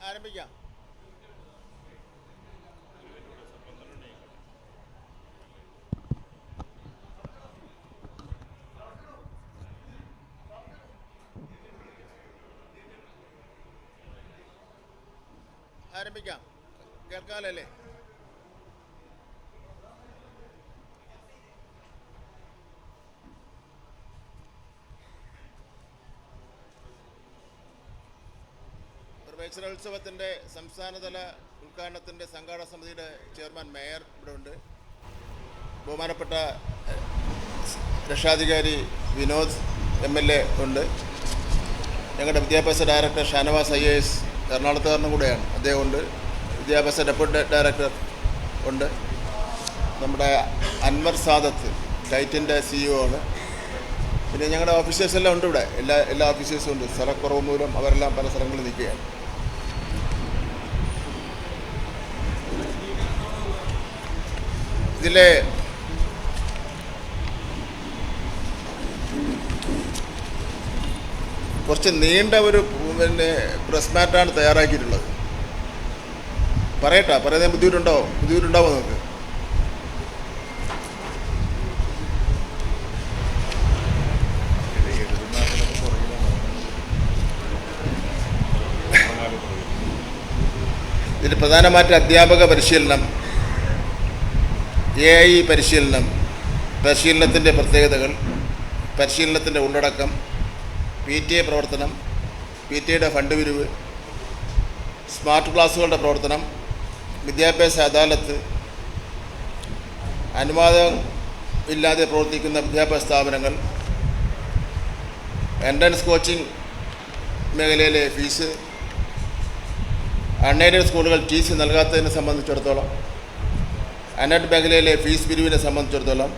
ആരംഭിക്കാം. ആരംഭിക്കാം. കേൾക്കാമല്ലേ? പ്രവേശനോത്സവത്തിൻ്റെ സംസ്ഥാനതല ഉദ്ഘാടനത്തിൻ്റെ സംഘാടക സമിതിയുടെ ചെയർമാൻ മേയർ ഇവിടെ ഉണ്ട്. ബഹുമാനപ്പെട്ട രക്ഷാധികാരി വിനോദ് MLA ഉണ്ട്. ഞങ്ങളുടെ വിദ്യാഭ്യാസ ഡയറക്ടർ ഷാനവാസ് IAS എറണാകുളത്തുകാരനും കൂടെയാണ്, അദ്ദേഹം ഉണ്ട്. വിദ്യാഭ്യാസ ഡെപ്യൂട്ടി ഡയറക്ടർ ഉണ്ട്. നമ്മുടെ അൻവർ സാദത്ത് കൈറ്റിൻ്റെ CEO ആണ്. പിന്നെ ഞങ്ങളുടെ ഓഫീസേഴ്സ് എല്ലാം ഉണ്ട് ഇവിടെ, എല്ലാ ഓഫീസേഴ്സും ഉണ്ട്. സ്ഥലക്കുറവ് മൂലം അവരെല്ലാം പല സ്ഥലങ്ങളിൽ നിൽക്കുകയാണ്. ഇതിലെ കുറച്ച് നീണ്ട ഒരു പ്രസ് മാറ്റാണ് തയ്യാറാക്കിയിട്ടുള്ളത്. പറയുന്നത് ബുദ്ധിമുട്ടുണ്ടാവോ നിങ്ങൾക്ക്? ഇതിൽ പ്രധാനമായിട്ട് അധ്യാപക പരിശീലനം, AI പരിശീലനം, പരിശീലനത്തിൻ്റെ പ്രത്യേകതകൾ, പരിശീലനത്തിൻ്റെ ഉള്ളടക്കം, PTA പ്രവർത്തനം, PTAയുടെ ഫണ്ട് പിരിവ്, സ്മാർട്ട് ക്ലാസ്സുകളുടെ പ്രവർത്തനം, വിദ്യാഭ്യാസ അദാലത്ത്, അനുവാദം ഇല്ലാതെ പ്രവർത്തിക്കുന്ന വിദ്യാഭ്യാസ സ്ഥാപനങ്ങൾ, എൻട്രൻസ് കോച്ചിങ് മേഖലയിലെ ഫീസ്, അൺഎയ്ഡഡ് സ്കൂളുകൾ TC നൽകാത്തതിനെ സംബന്ധിച്ചിടത്തോളം, അൺഎയ്ഡഡ് മേഖലയിലെ ഫീസ് പിരിവിനെ സംബന്ധിച്ചിടത്തോളം,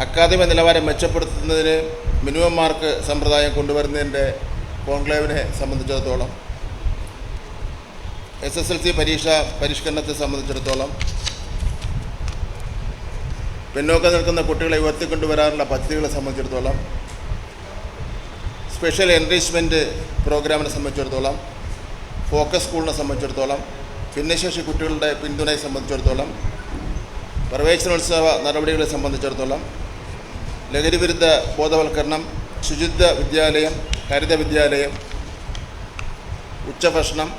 അക്കാദമിക നിലവാരം മെച്ചപ്പെടുത്തുന്നതിന് മിനിമം മാർക്ക് സമ്പ്രദായം കൊണ്ടുവരുന്നതിൻ്റെ കോൺക്ലേവിനെ സംബന്ധിച്ചിടത്തോളം, SSLC പരീക്ഷ പരിഷ്കരണത്തെ സംബന്ധിച്ചിടത്തോളം, പിന്നോക്കം നിൽക്കുന്ന കുട്ടികളെ ഉയർത്തിക്കൊണ്ടുവരാനുള്ള പദ്ധതികളെ സംബന്ധിച്ചിടത്തോളം, സ്പെഷ്യൽ എൻറിച്ച്മെൻറ്റ് പ്രോഗ്രാമിനെ സംബന്ധിച്ചിടത്തോളം, ഫോക്കസ് സ്കൂളിനെ സംബന്ധിച്ചിടത്തോളം, ഭിന്നശേഷി കുട്ടികളുടെ പിന്തുണയെ സംബന്ധിച്ചിടത്തോളം, പ്രവേശനോത്സവ നടപടികളെ സംബന്ധിച്ചിടത്തോളം, ലഹരിവിരുദ്ധ ബോധവൽക്കരണം, ശുചിത്വ വിദ്യാലയം, ഹരിത വിദ്യാലയം, ഉച്ചഭക്ഷണം,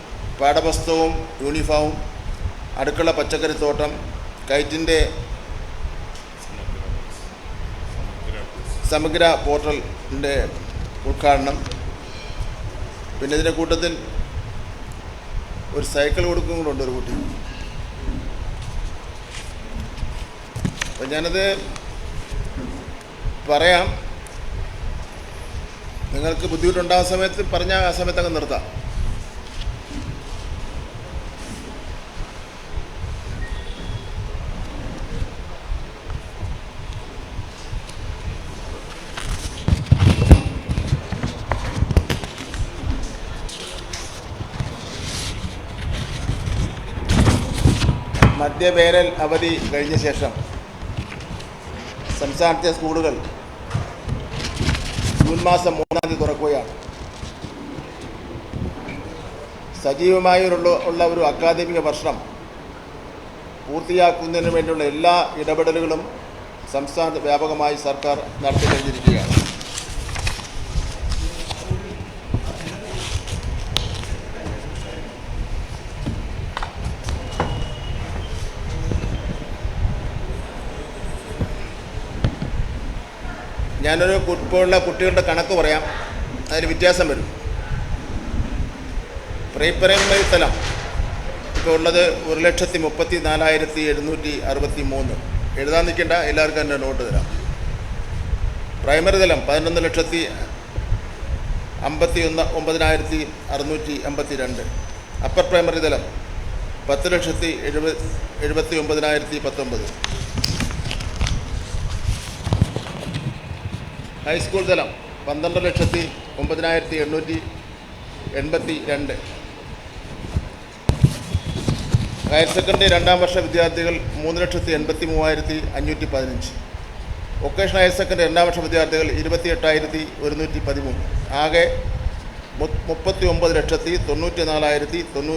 പാഠപുസ്തകവും യൂണിഫോമും, അടുക്കള പച്ചക്കറിത്തോട്ടം, കൈറ്റിൻ്റെ സമഗ്ര പോർട്ടലിൻ്റെ ഉദ്ഘാടനം, പിന്നെ ഇതിൻ്റെ കൂട്ടത്തിൽ ഒരു സൈക്കിൾ കൊടുക്കുന്നുണ്ട് ഒരു കുട്ടി. അപ്പം ഞാനത് പറയാം, നിങ്ങൾക്ക് ബുദ്ധിമുട്ടുണ്ടാകുന്ന സമയത്ത് പറഞ്ഞാൽ ആ സമയത്ത് അങ്ങ് നിർത്താം. മധ്യവേനൽ അവധി കഴിഞ്ഞ ശേഷം സംസ്ഥാനത്തെ സ്കൂളുകൾ ജൂൺ മാസം 3-ാം തീയതി തുറക്കുകയാണ്. സജീവമായുള്ള ഒരു അക്കാദമിക വർഷം പൂർത്തിയാക്കുന്നതിന് വേണ്ടിയുള്ള എല്ലാ ഇടപെടലുകളും സംസ്ഥാന വ്യാപകമായി സർക്കാർ നടത്തി കഴിഞ്ഞിരിക്കുകയാണ്. ഞാനൊരു ഇപ്പോഴുള്ള കുട്ടികളുടെ കണക്ക് പറയാം, അതിന് വ്യത്യാസം വരും. പ്രീ പ്രൈമറി തലം ഇപ്പോൾ ഉള്ളത് 1,34,763. എഴുതാൻ നിൽക്കേണ്ട, എല്ലാവർക്കും എൻ്റെ നോട്ട് തരാം. പ്രൈമറി തലം 11,59,652. അപ്പർ പ്രൈമറി തലം 10,79,019. ഹൈസ്കൂൾ തലം 12,09,882. ഹയർ സെക്കൻഡറി 2ാം വർഷ വിദ്യാർത്ഥികൾ 3,83,515. വൊക്കേഷണൽ ഹയർ സെക്കൻഡറി 2ാം വർഷ വിദ്യാർത്ഥികൾ 28,113. ആകെ 39,94,944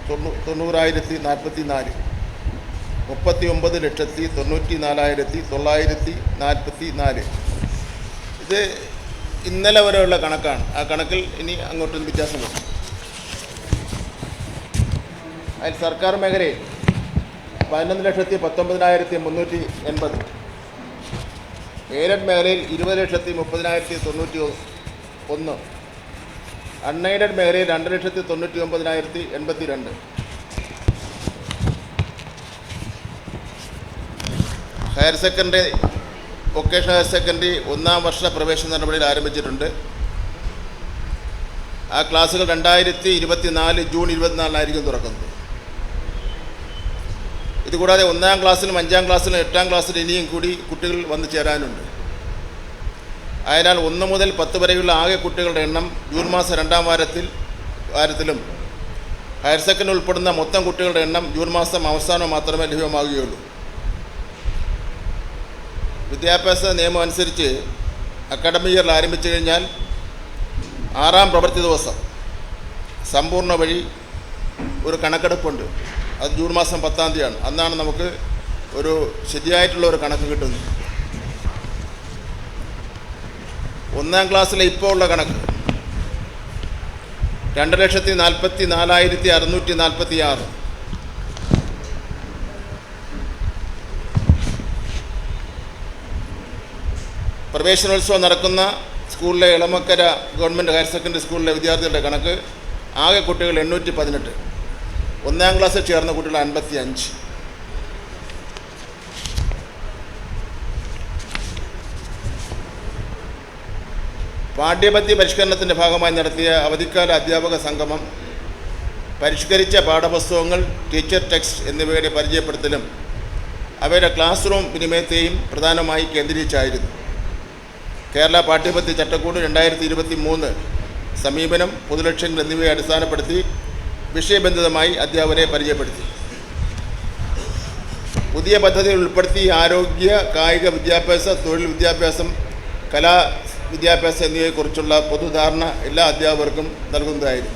39,94,944. ഇത് ഇന്നലെ വരെയുള്ള കണക്കാണ്. ആ കണക്കിൽ ഇനി അങ്ങോട്ടും വ്യത്യാസം വരും. അതിൽ സർക്കാർ മേഖലയിൽ 11,19,380, എയ്ഡഡ് മേഖലയിൽ 20,30,30,91, അൺഎയ്ഡഡ് മേഖലയിൽ 2,99,082. Higher secondary, vocational higher secondary 1-ാം വർഷ പ്രവേശന നടപടികൾ ആരംഭിച്ചിട്ടുണ്ട്. ആ ക്ലാസ്സുകൾ 2024 ജൂൺ 24 തുറക്കുന്നത്. ഇതുകൂടാതെ 1-ാം ക്ലാസ്സിലും 5-ാം ക്ലാസ്സിലും 8-ാം ക്ലാസ്സിലും ഇനിയും കൂടി കുട്ടികൾ വന്നു ചേരാനുണ്ട്. അതിനാൽ 1 മുതൽ 10 വരെയുള്ള ആകെ കുട്ടികളുടെ എണ്ണം ജൂൺ മാസം 2-ാം വാരത്തിലും ഹയർ സെക്കൻഡറി ഉൾപ്പെടുന്ന മൊത്തം കുട്ടികളുടെ എണ്ണം ജൂൺ മാസം അവസാനം മാത്രമേ ലഭ്യമാകുകയുള്ളൂ. വിദ്യാഭ്യാസ നിയമം അനുസരിച്ച് അക്കാഡമിക് ഇയറിൽ ആരംഭിച്ചു കഴിഞ്ഞാൽ 6-ാം പ്രവൃത്തി ദിവസം സമ്പൂർണ്ണ വഴി ഒരു കണക്കെടുപ്പുണ്ട്. അത് ജൂൺ മാസം 10-ാം തീയതിയാണ്. അന്നാണ് നമുക്ക് ഒരു ശരിയായിട്ടുള്ള ഒരു കണക്ക് കിട്ടുന്നത്. 1-ാം ക്ലാസ്സിലെ ഇപ്പോൾ ഉള്ള കണക്ക് 2,44,646. പ്രവേശനോത്സവം നടക്കുന്ന സ്കൂളിലെ ഇളമക്കര ഗവൺമെൻറ് ഹയർ സെക്കൻഡറി സ്കൂളിലെ വിദ്യാർത്ഥികളുടെ കണക്ക് ആകെ കുട്ടികൾ 818. 1-ാം ക്ലാസ്സിൽ ചേർന്ന കുട്ടികൾ 55. പാഠ്യപദ്ധതി പരിഷ്കരണത്തിൻ്റെ ഭാഗമായി നടത്തിയ അവധിക്കാല അധ്യാപക സംഗമം പരിഷ്കരിച്ച പാഠപുസ്തകങ്ങൾ, ടീച്ചർ ടെക്സ്റ്റ് എന്നിവയുടെ പരിചയപ്പെടുത്തലും അവയുടെ ക്ലാസ് റൂം വിനിമയത്തെയും പ്രധാനമായി കേന്ദ്രീകരിച്ചായിരുന്നു. കേരള പാഠ്യപദ്ധതി ചട്ടക്കൂട് 2023 സമീപനം, പൊതുലക്ഷ്യങ്ങൾ എന്നിവയെ അടിസ്ഥാനപ്പെടുത്തി വിഷയബന്ധിതമായി അധ്യാപകരെ പരിചയപ്പെടുത്തി. പുതിയ പദ്ധതികൾ ഉൾപ്പെടുത്തി ആരോഗ്യ, കായിക വിദ്യാഭ്യാസ, തൊഴിൽ വിദ്യാഭ്യാസം, കലാ വിദ്യാഭ്യാസം എന്നിവയെക്കുറിച്ചുള്ള പൊതുധാരണ എല്ലാ അധ്യാപകർക്കും നൽകുന്നതായിരുന്നു.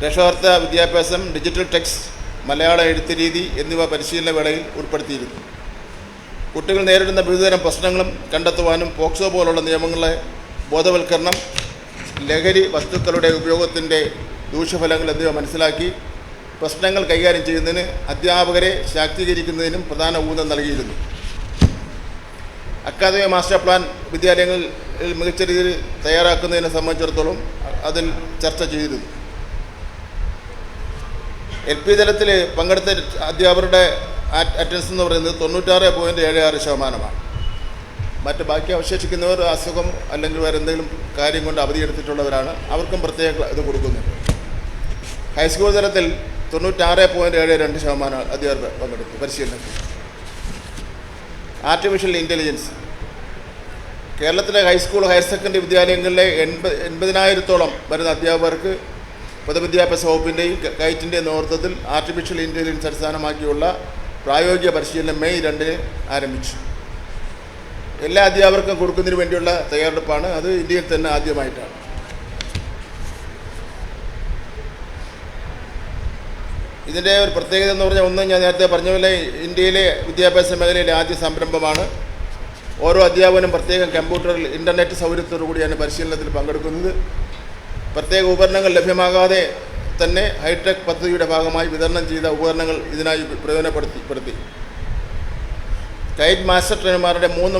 രക്ഷകർത്ത വിദ്യാഭ്യാസം, ഡിജിറ്റൽ ടെക്സ്റ്റ്, മലയാള എഴുത്ത് രീതി എന്നിവ പരിശീലന വേളയിൽ ഉൾപ്പെടുത്തിയിരുന്നു. കുട്ടികൾ നേരിടുന്ന വിവിധതരം പ്രശ്നങ്ങളും കണ്ടെത്തുവാനും പോക്സോ പോലുള്ള നിയമങ്ങളെ ബോധവൽക്കരണം, ലഹരി വസ്തുക്കളുടെ ഉപയോഗത്തിൻ്റെ ദൂഷ്യഫലങ്ങൾ എന്നിവ മനസ്സിലാക്കി പ്രശ്നങ്ങൾ കൈകാര്യം ചെയ്യുന്നതിന് അധ്യാപകരെ ശാക്തീകരിക്കുന്നതിനും പ്രധാന ഊന്നൽ നൽകിയിരുന്നു. അക്കാദമിക് മാസ്റ്റർ പ്ലാൻ വിദ്യാലയങ്ങളിൽ മികച്ച രീതിയിൽ തയ്യാറാക്കുന്നതിനെ സംബന്ധിച്ചിടത്തോളം അതിൽ ചർച്ച ചെയ്തിരുന്നു. LP തലത്തിൽ പങ്കെടുത്ത അധ്യാപകരുടെ അറ്റൻഡൻസ് എന്ന് പറയുന്നത് 96.76%. മറ്റ് ബാക്കി അവശേഷിക്കുന്നവർ അസുഖം അല്ലെങ്കിൽ വേറെ എന്തെങ്കിലും കാര്യം കൊണ്ട് അവധിയെടുത്തിട്ടുള്ളവരാണ്. അവർക്കും പ്രത്യേക ഇത് കൊടുക്കുന്നുണ്ട്. ഹൈസ്കൂൾ തലത്തിൽ 96.72% അധ്യാപകർ പങ്കെടുത്തു പരിശീലനത്തിൽ. ആർട്ടിഫിഷ്യൽ ഇൻ്റലിജൻസ് കേരളത്തിലെ ഹൈസ്കൂൾ, ഹയർ സെക്കൻഡറി വിദ്യാലയങ്ങളിലെ 80,000-ഓളം വരുന്ന അധ്യാപകർക്ക് പൊതുവിദ്യാഭ്യാസ വകുപ്പിൻ്റെയും കൈറ്റിൻ്റെയും നേതൃത്വത്തിൽ ആർട്ടിഫിഷ്യൽ ഇൻ്റലിജൻസ് അടിസ്ഥാനമാക്കിയുള്ള പ്രായോഗിക പരിശീലനം മെയ് 2 ആരംഭിച്ചു. എല്ലാ അധ്യാപകർക്കും കൊടുക്കുന്നതിന് വേണ്ടിയുള്ള തയ്യാറെടുപ്പാണ്. അത് ഇന്ത്യയിൽ തന്നെ ആദ്യമായിട്ടാണ്. ഇതിൻ്റെ ഒരു പ്രത്യേകത എന്ന് പറഞ്ഞാൽ, ഒന്ന് ഞാൻ നേരത്തെ പറഞ്ഞ പോലെ ഇന്ത്യയിലെ വിദ്യാഭ്യാസ മേഖലയിലെ ആദ്യ സംരംഭമാണ്. ഓരോ അധ്യാപകനും പ്രത്യേകം കമ്പ്യൂട്ടറിൽ ഇൻ്റർനെറ്റ് സൗകര്യത്തോടു കൂടിയാണ് പരിശീലനത്തിൽ പങ്കെടുക്കുന്നത്. പ്രത്യേക ഉപകരണങ്ങൾ ലഭ്യമാകാതെ തന്നെ ഹൈടെക് പദ്ധതിയുടെ ഭാഗമായി വിതരണം ചെയ്ത ഉപകരണങ്ങൾ ഇതിനായി പ്രയോജനപ്പെടുത്തി. കൈറ്റ് മാസ്റ്റർ ട്രെയിനർമാരുടെ 3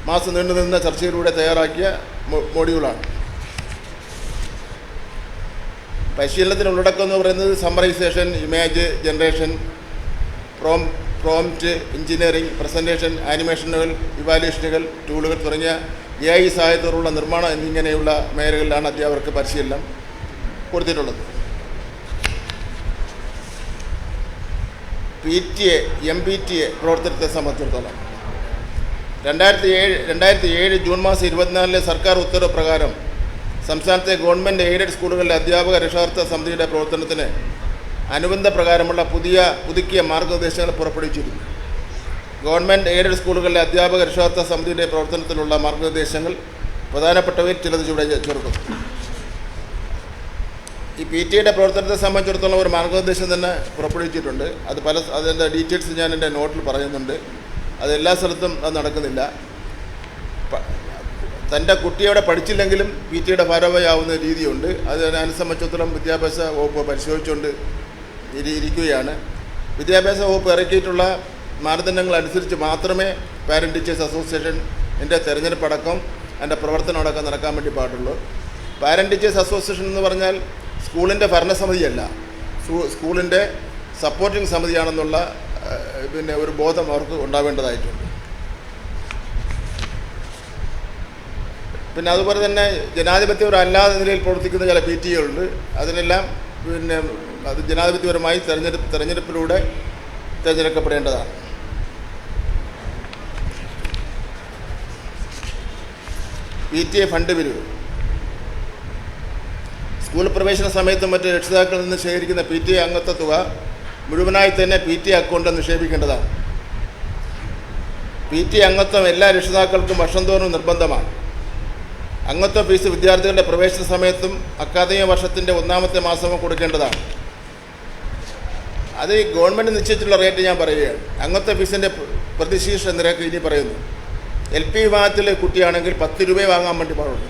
മാസം നീണ്ടുനിന്ന ചർച്ചയിലൂടെ തയ്യാറാക്കിയ മോഡ്യൂളാണ്. പരിശീലനത്തിന് ഉള്ളടക്കം എന്ന് പറയുന്നത് summarization, image generation, prompt engineering, presentation, ആനിമേഷനുകൾ, ഇവാലുവേഷനുകൾ, ടൂളുകൾ തുടങ്ങിയ AI സഹായത്തോടുള്ള നിർമ്മാണം എന്നിങ്ങനെയുള്ള മേഖലകളിലാണ് അധ്യാപകർക്ക് പരിശീലനം കൊടുത്തിട്ടുള്ളത്. PTA, MPTA പ്രവർത്തനത്തെ സംബന്ധിച്ചിടത്തോളം 2007 ജൂൺ മാസം 24 സർക്കാർ ഉത്തരവ് പ്രകാരം സംസ്ഥാനത്തെ ഗവൺമെൻറ് എയ്ഡഡ് സ്കൂളുകളിലെ അധ്യാപക രക്ഷകർത്ത സമിതിയുടെ പ്രവർത്തനത്തിന് അനുബന്ധ പ്രകാരമുള്ള പുതുക്കിയ മാർഗ്ഗനിർദ്ദേശങ്ങൾ പുറപ്പെടുവിച്ചിരുന്നു. ഗവൺമെൻറ് എയ്ഡഡ് സ്കൂളുകളിലെ അധ്യാപക രക്ഷകർത്ത സമിതിയുടെ പ്രവർത്തനത്തിലുള്ള മാർഗ്ഗനിർദ്ദേശങ്ങൾ പ്രധാനപ്പെട്ടവയിൽ ചിലത് ചൂടെ ചേർക്കും. ഈ PTA പ്രവർത്തനത്തെ സംബന്ധിച്ചിടത്തോളം ഒരു മാർഗ്ഗനിർദ്ദേശം തന്നെ പുറപ്പെടുവിച്ചിട്ടുണ്ട്. അത് അതിൻ്റെ ഡീറ്റെയിൽസ് ഞാൻ എൻ്റെ നോട്ടിൽ പറയുന്നുണ്ട്. അത് എല്ലാ സ്ഥലത്തും അത് നടക്കുന്നില്ല. തൻ്റെ കുട്ടി അവിടെ പഠിച്ചില്ലെങ്കിലും PTA ഭാരവാഹിയാവുന്ന രീതിയുണ്ട്. അത് അതിനെ സംബന്ധിച്ചിടത്തോളം വിദ്യാഭ്യാസ വകുപ്പ് പരിശോധിച്ചുകൊണ്ട് ഇരിക്കുകയാണ്. വിദ്യാഭ്യാസ വകുപ്പ് ഇറക്കിയിട്ടുള്ള മാനദണ്ഡങ്ങൾ അനുസരിച്ച് മാത്രമേ പാരൻറ്റ് ടീച്ചേഴ്സ് അസോസിയേഷൻ്റെ തിരഞ്ഞെടുപ്പടക്കം അതിൻ്റെ പ്രവർത്തനമടക്കം നടക്കാൻ വേണ്ടി പാടുള്ളൂ. പാരൻറ്റ് ടീച്ചേഴ്സ് അസോസിയേഷൻ എന്ന് പറഞ്ഞാൽ സ്കൂളിൻ്റെ ഭരണസമിതിയല്ല, സ്കൂളിൻ്റെ സപ്പോർട്ടിംഗ് സമിതിയാണെന്നുള്ള ഒരു ബോധം അവർക്ക് ഉണ്ടാവേണ്ടതായിട്ടുണ്ട്. പിന്നെ അതുപോലെ തന്നെ ജനാധിപത്യപരമല്ലാത്ത നിലയിൽ പ്രവർത്തിക്കുന്ന ചില PTA ഉണ്ട്. അതിനെല്ലാം അത് ജനാധിപത്യപരമായി തെരഞ്ഞെടുപ്പിലൂടെ തിരഞ്ഞെടുക്കപ്പെടേണ്ടതാണ്. PTA ഫണ്ട് പിരിവ് സ്കൂൾ പ്രവേശന സമയത്തും മറ്റ് രക്ഷിതാക്കളിൽ നിന്ന് ശേഖരിക്കുന്ന PTA അംഗത്വ തുക മുഴുവനായി തന്നെ PTA അക്കൗണ്ടിൽ നിക്ഷേപിക്കേണ്ടതാണ്. PTA അംഗത്വം എല്ലാ രക്ഷിതാക്കൾക്കും വർഷം തോറും നിർബന്ധമാണ്. അംഗത്വ ഫീസ് വിദ്യാർത്ഥികളുടെ പ്രവേശന സമയത്തും അക്കാദമിക വർഷത്തിൻ്റെ 1-ാമത്തെ മാസവും കൊടുക്കേണ്ടതാണ്. അത് ഗവൺമെൻറ് നിശ്ചയിച്ചിട്ടുള്ള റേറ്റ് ഞാൻ പറയുകയാണ്. അംഗത്വ ഫീസിൻ്റെ പ്രതിശീർഷ നിരക്ക് ഇനി പറയുന്നു. LP വിഭാഗത്തിലെ കുട്ടിയാണെങ്കിൽ 10 രൂപയെ വാങ്ങാൻ വേണ്ടി പാടുള്ളൂ.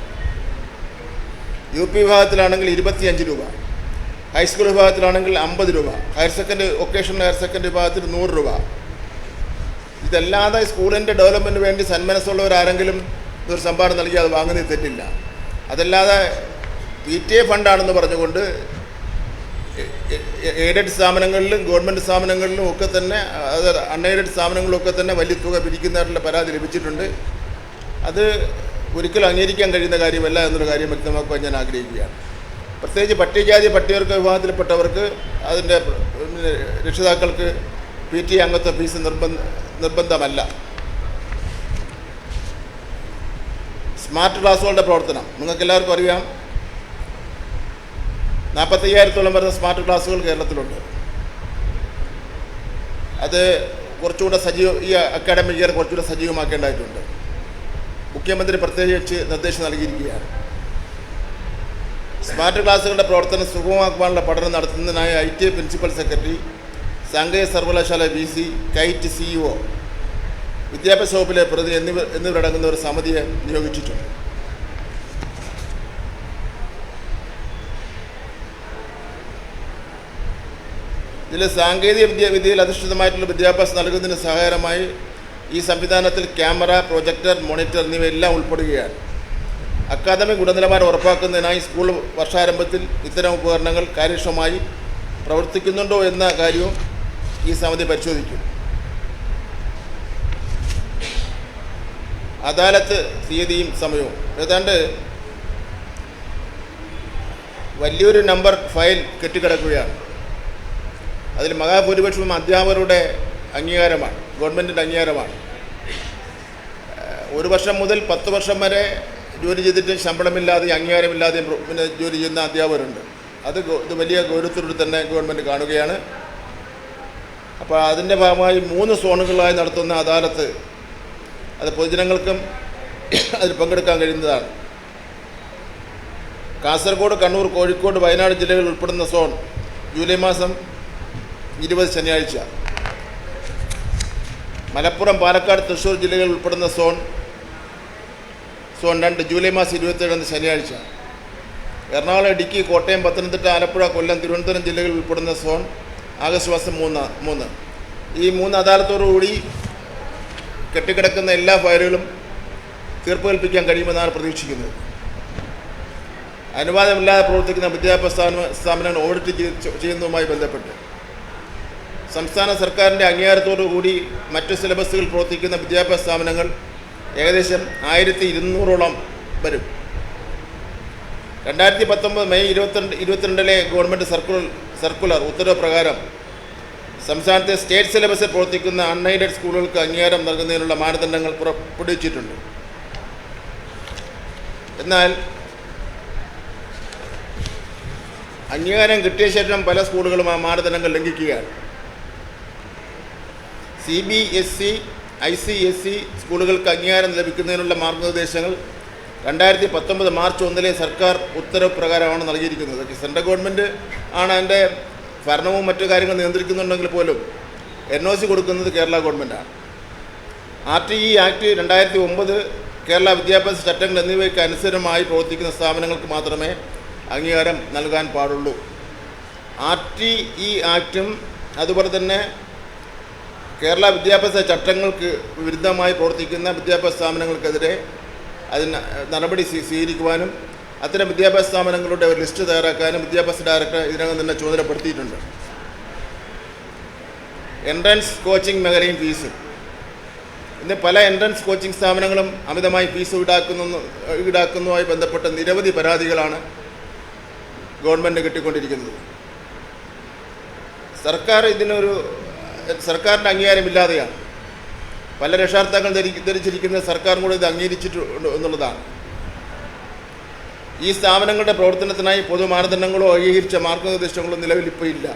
UP വിഭാഗത്തിലാണെങ്കിൽ 25 രൂപ, ഹൈസ്കൂൾ വിഭാഗത്തിലാണെങ്കിൽ 50 രൂപ, വൊക്കേഷണൽ ഹയർ സെക്കൻഡറി വിഭാഗത്തിൽ 100 രൂപ. ഇതല്ലാതെ സ്കൂളിൻ്റെ ഡെവലപ്മെൻറ്റിന് വേണ്ടി സന്മനസ്സുള്ളവരാരെങ്കിലും ഒരു സംഭാവന നൽകി അത് വാങ്ങുന്നതിൽ തെറ്റില്ല. അതല്ലാതെ PTA ഫണ്ടാണെന്ന് പറഞ്ഞുകൊണ്ട് എയ്ഡഡ് സ്ഥാപനങ്ങളിലും ഗവൺമെൻറ് സ്ഥാപനങ്ങളിലും ഒക്കെ തന്നെ, അത് അൺഎയ്ഡഡ് സ്ഥാപനങ്ങളിലൊക്കെ തന്നെ വലിയ തുക പിരിക്കുന്നതായിട്ടുള്ള പരാതി ലഭിച്ചിട്ടുണ്ട്. അത് ഒരിക്കലും അംഗീകരിക്കാൻ കഴിയുന്ന കാര്യമല്ല എന്നൊരു കാര്യം വ്യക്തമാക്കുവാൻ ഞാൻ ആഗ്രഹിക്കുകയാണ്. പ്രത്യേകിച്ച് പട്ടികജാതി പട്ടികവർഗ വിഭാഗത്തിൽപ്പെട്ടവർക്ക് അതിൻ്റെ രക്ഷിതാക്കൾക്ക് PTA അംഗത്വ ഫീസ് നിർബന്ധമല്ല. സ്മാർട്ട് ക്ലാസ്സുകളുടെ പ്രവർത്തനം നിങ്ങൾക്കെല്ലാവർക്കും അറിയാം. 45,000-ഓളം വരുന്ന സ്മാർട്ട് ക്ലാസ്സുകൾ കേരളത്തിലുണ്ട്. അത് കുറച്ചുകൂടെ ഈ അക്കാഡമിക് ഇയർ കുറച്ചുകൂടെ സജീവമാക്കേണ്ടതായിട്ടുണ്ട്. മുഖ്യമന്ത്രി പ്രത്യേകിച്ച് നിർദ്ദേശം നൽകിയിരിക്കുകയാണ്. സ്മാർട്ട് ക്ലാസ്സുകളുടെ പ്രവർത്തനം സുഗമമാക്കുവാനുള്ള പഠനം നടത്തുന്നതിനായി IT പ്രിൻസിപ്പൽ സെക്രട്ടറി, സാങ്കേതിക സർവകലാശാല VC, കൈറ്റ് CEO, വിദ്യാഭ്യാസ വകുപ്പിലെ പ്രതി എന്നിവരടങ്ങുന്ന ഒരു സമിതിയെ നിയോഗിച്ചിട്ടുണ്ട്. ഇതിൽ സാങ്കേതിക വിദ്യയിൽ അധിഷ്ഠിതമായിട്ടുള്ള വിദ്യാഭ്യാസം നൽകുന്നതിന് സഹായകരമായി ഈ സംവിധാനത്തിൽ ക്യാമറ, പ്രൊജക്ടർ, മോണിറ്റർ എന്നിവയെല്ലാം ഉൾപ്പെടുകയാണ്. അക്കാദമിക് ഗുണനിലവാരം ഉറപ്പാക്കുന്നതിനായി സ്കൂൾ വർഷാരംഭത്തിൽ ഇത്തരം ഉപകരണങ്ങൾ കാര്യക്ഷമമായി പ്രവർത്തിക്കുന്നുണ്ടോ എന്ന കാര്യവും ഈ സമിതി പരിശോധിക്കും. അദാലത്ത് തീയതിയും സമയവും ഏതാണ്ട് വലിയൊരു നമ്പർ ഫയൽ കെട്ടിക്കിടക്കുകയാണ്. അതിൽ മഹാഭൂരിപക്ഷവും അധ്യാപകരുടെ അംഗീകാരമാണ്, ഗവൺമെൻറ്റിൻ്റെ അംഗീകാരമാണ്. 1 വർഷം മുതൽ 10 വർഷം വരെ ജോലി ചെയ്തിട്ട് ശമ്പളമില്ലാതെയും അംഗീകാരമില്ലാതെയും ജോലി ചെയ്യുന്ന അധ്യാപകരുണ്ട്. ഇത് വലിയ ഗൗരവത്തോടെ തന്നെ ഗവൺമെൻറ് കാണുകയാണ്. അപ്പോൾ അതിൻ്റെ ഭാഗമായി 3 സോണുകളായി നടത്തുന്ന അദാലത്ത് അത് പൊതുജനങ്ങൾക്കും അതിൽ പങ്കെടുക്കാൻ കഴിയുന്നതാണ്. കാസർഗോഡ്, കണ്ണൂർ, കോഴിക്കോട്, വയനാട് ജില്ലകൾ ഉൾപ്പെടുന്ന സോൺ ജൂലൈ മാസം 20 ശനിയാഴ്ച. മലപ്പുറം, പാലക്കാട്, തൃശ്ശൂർ ജില്ലകൾ ഉൾപ്പെടുന്ന സോൺ 2 ജൂലൈ മാസം 27 ശനിയാഴ്ച. എറണാകുളം, ഇടുക്കി, കോട്ടയം, പത്തനംതിട്ട, ആലപ്പുഴ, കൊല്ലം, തിരുവനന്തപുരം ജില്ലകളിൽ ഉൾപ്പെടുന്ന സോൺ ആഗസ്റ്റ് മാസം 3. ഈ 3 അദാലത്തോടുകൂടി കെട്ടിക്കിടക്കുന്ന എല്ലാ ഫയലുകളും തീർപ്പ് കൽപ്പിക്കാൻ കഴിയുമെന്നാണ് പ്രതീക്ഷിക്കുന്നത്. അനുവാദമില്ലാതെ പ്രവർത്തിക്കുന്ന വിദ്യാഭ്യാസ സ്ഥാപനങ്ങൾ ഓഡിറ്റ് ചെയ്യുന്നതുമായി ബന്ധപ്പെട്ട് സംസ്ഥാന സർക്കാരിൻ്റെ അംഗീകാരത്തോടുകൂടി മറ്റു സിലബസുകൾ പ്രവർത്തിക്കുന്ന വിദ്യാഭ്യാസ സ്ഥാപനങ്ങൾ ഏകദേശം 1200-ഓളം വരും. 2019 മെയ് 22 ഗവൺമെൻറ് സർക്കുലർ ഉത്തരവ് പ്രകാരം സംസ്ഥാനത്തെ സ്റ്റേറ്റ് സിലബസിൽ പ്രവർത്തിക്കുന്ന അൺഎയ്ഡഡ് സ്കൂളുകൾക്ക് അംഗീകാരം നൽകുന്നതിനുള്ള മാനദണ്ഡങ്ങൾ പുറപ്പെടുവിച്ചിട്ടുണ്ട്. എന്നാൽ അംഗീകാരം കിട്ടിയ ശേഷം പല സ്കൂളുകളും ആ മാനദണ്ഡങ്ങൾ ലംഘിക്കുകയാണ്. CBSE, ICSE സ്കൂളുകൾക്ക് അംഗീകാരം ലഭിക്കുന്നതിനുള്ള മാർഗ്ഗനിർദ്ദേശങ്ങൾ 2019 മാർച്ച് 1 സർക്കാർ ഉത്തരവ് പ്രകാരമാണ് നൽകിയിരിക്കുന്നത്. സെൻട്രൽ ഗവൺമെൻറ് ആണ് അതിൻ്റെ ഭരണവും മറ്റു കാര്യങ്ങളും നിയന്ത്രിക്കുന്നുണ്ടെങ്കിൽ പോലും NOC കൊടുക്കുന്നത് കേരള ഗവൺമെൻറ്റാണ്. RTE ആക്ട് 2009 കേരള വിദ്യാഭ്യാസ ചട്ടങ്ങൾ എന്നിവയ്ക്ക് അനുസൃതമായി പ്രവർത്തിക്കുന്ന സ്ഥാപനങ്ങൾക്ക് മാത്രമേ അംഗീകാരം നൽകാൻ പാടുള്ളൂ. RTE ആക്ടും അതുപോലെ തന്നെ കേരള വിദ്യാഭ്യാസ ചട്ടങ്ങൾക്ക് വിരുദ്ധമായി പ്രവർത്തിക്കുന്ന വിദ്യാഭ്യാസ സ്ഥാപനങ്ങൾക്കെതിരെ അതിന് നടപടി സ്വീകരിക്കുവാനും അത്തരം വിദ്യാഭ്യാസ സ്ഥാപനങ്ങളുടെ ഒരു ലിസ്റ്റ് തയ്യാറാക്കാനും വിദ്യാഭ്യാസ ഡയറക്ടർ ഇതിനകം തന്നെ ചുമതലപ്പെടുത്തിയിട്ടുണ്ട്. എൻട്രൻസ് കോച്ചിങ് മേഖലയും ഫീസും. ഇന്ന് പല എൻട്രൻസ് കോച്ചിങ് സ്ഥാപനങ്ങളും അമിതമായി ഫീസ് ഈടാക്കുന്നതുമായി ബന്ധപ്പെട്ട നിരവധി പരാതികളാണ് ഗവൺമെൻറ് കിട്ടിക്കൊണ്ടിരിക്കുന്നത്. സർക്കാരിൻ്റെ അംഗീകാരമില്ലാതെയാണ് പല രക്ഷാകർത്താക്കൾ ധരിച്ചിരിക്കുന്നത് സർക്കാരും കൂടെ ഇത് അംഗീകരിച്ചിട്ടുണ്ട് എന്നുള്ളതാണ്. ഈ സ്ഥാപനങ്ങളുടെ പ്രവർത്തനത്തിനായി പൊതു മാനദണ്ഡങ്ങളോ അംഗീകരിച്ച മാർഗനിർദ്ദേശങ്ങളോ നിലവിലിപ്പോൾ ഇല്ല.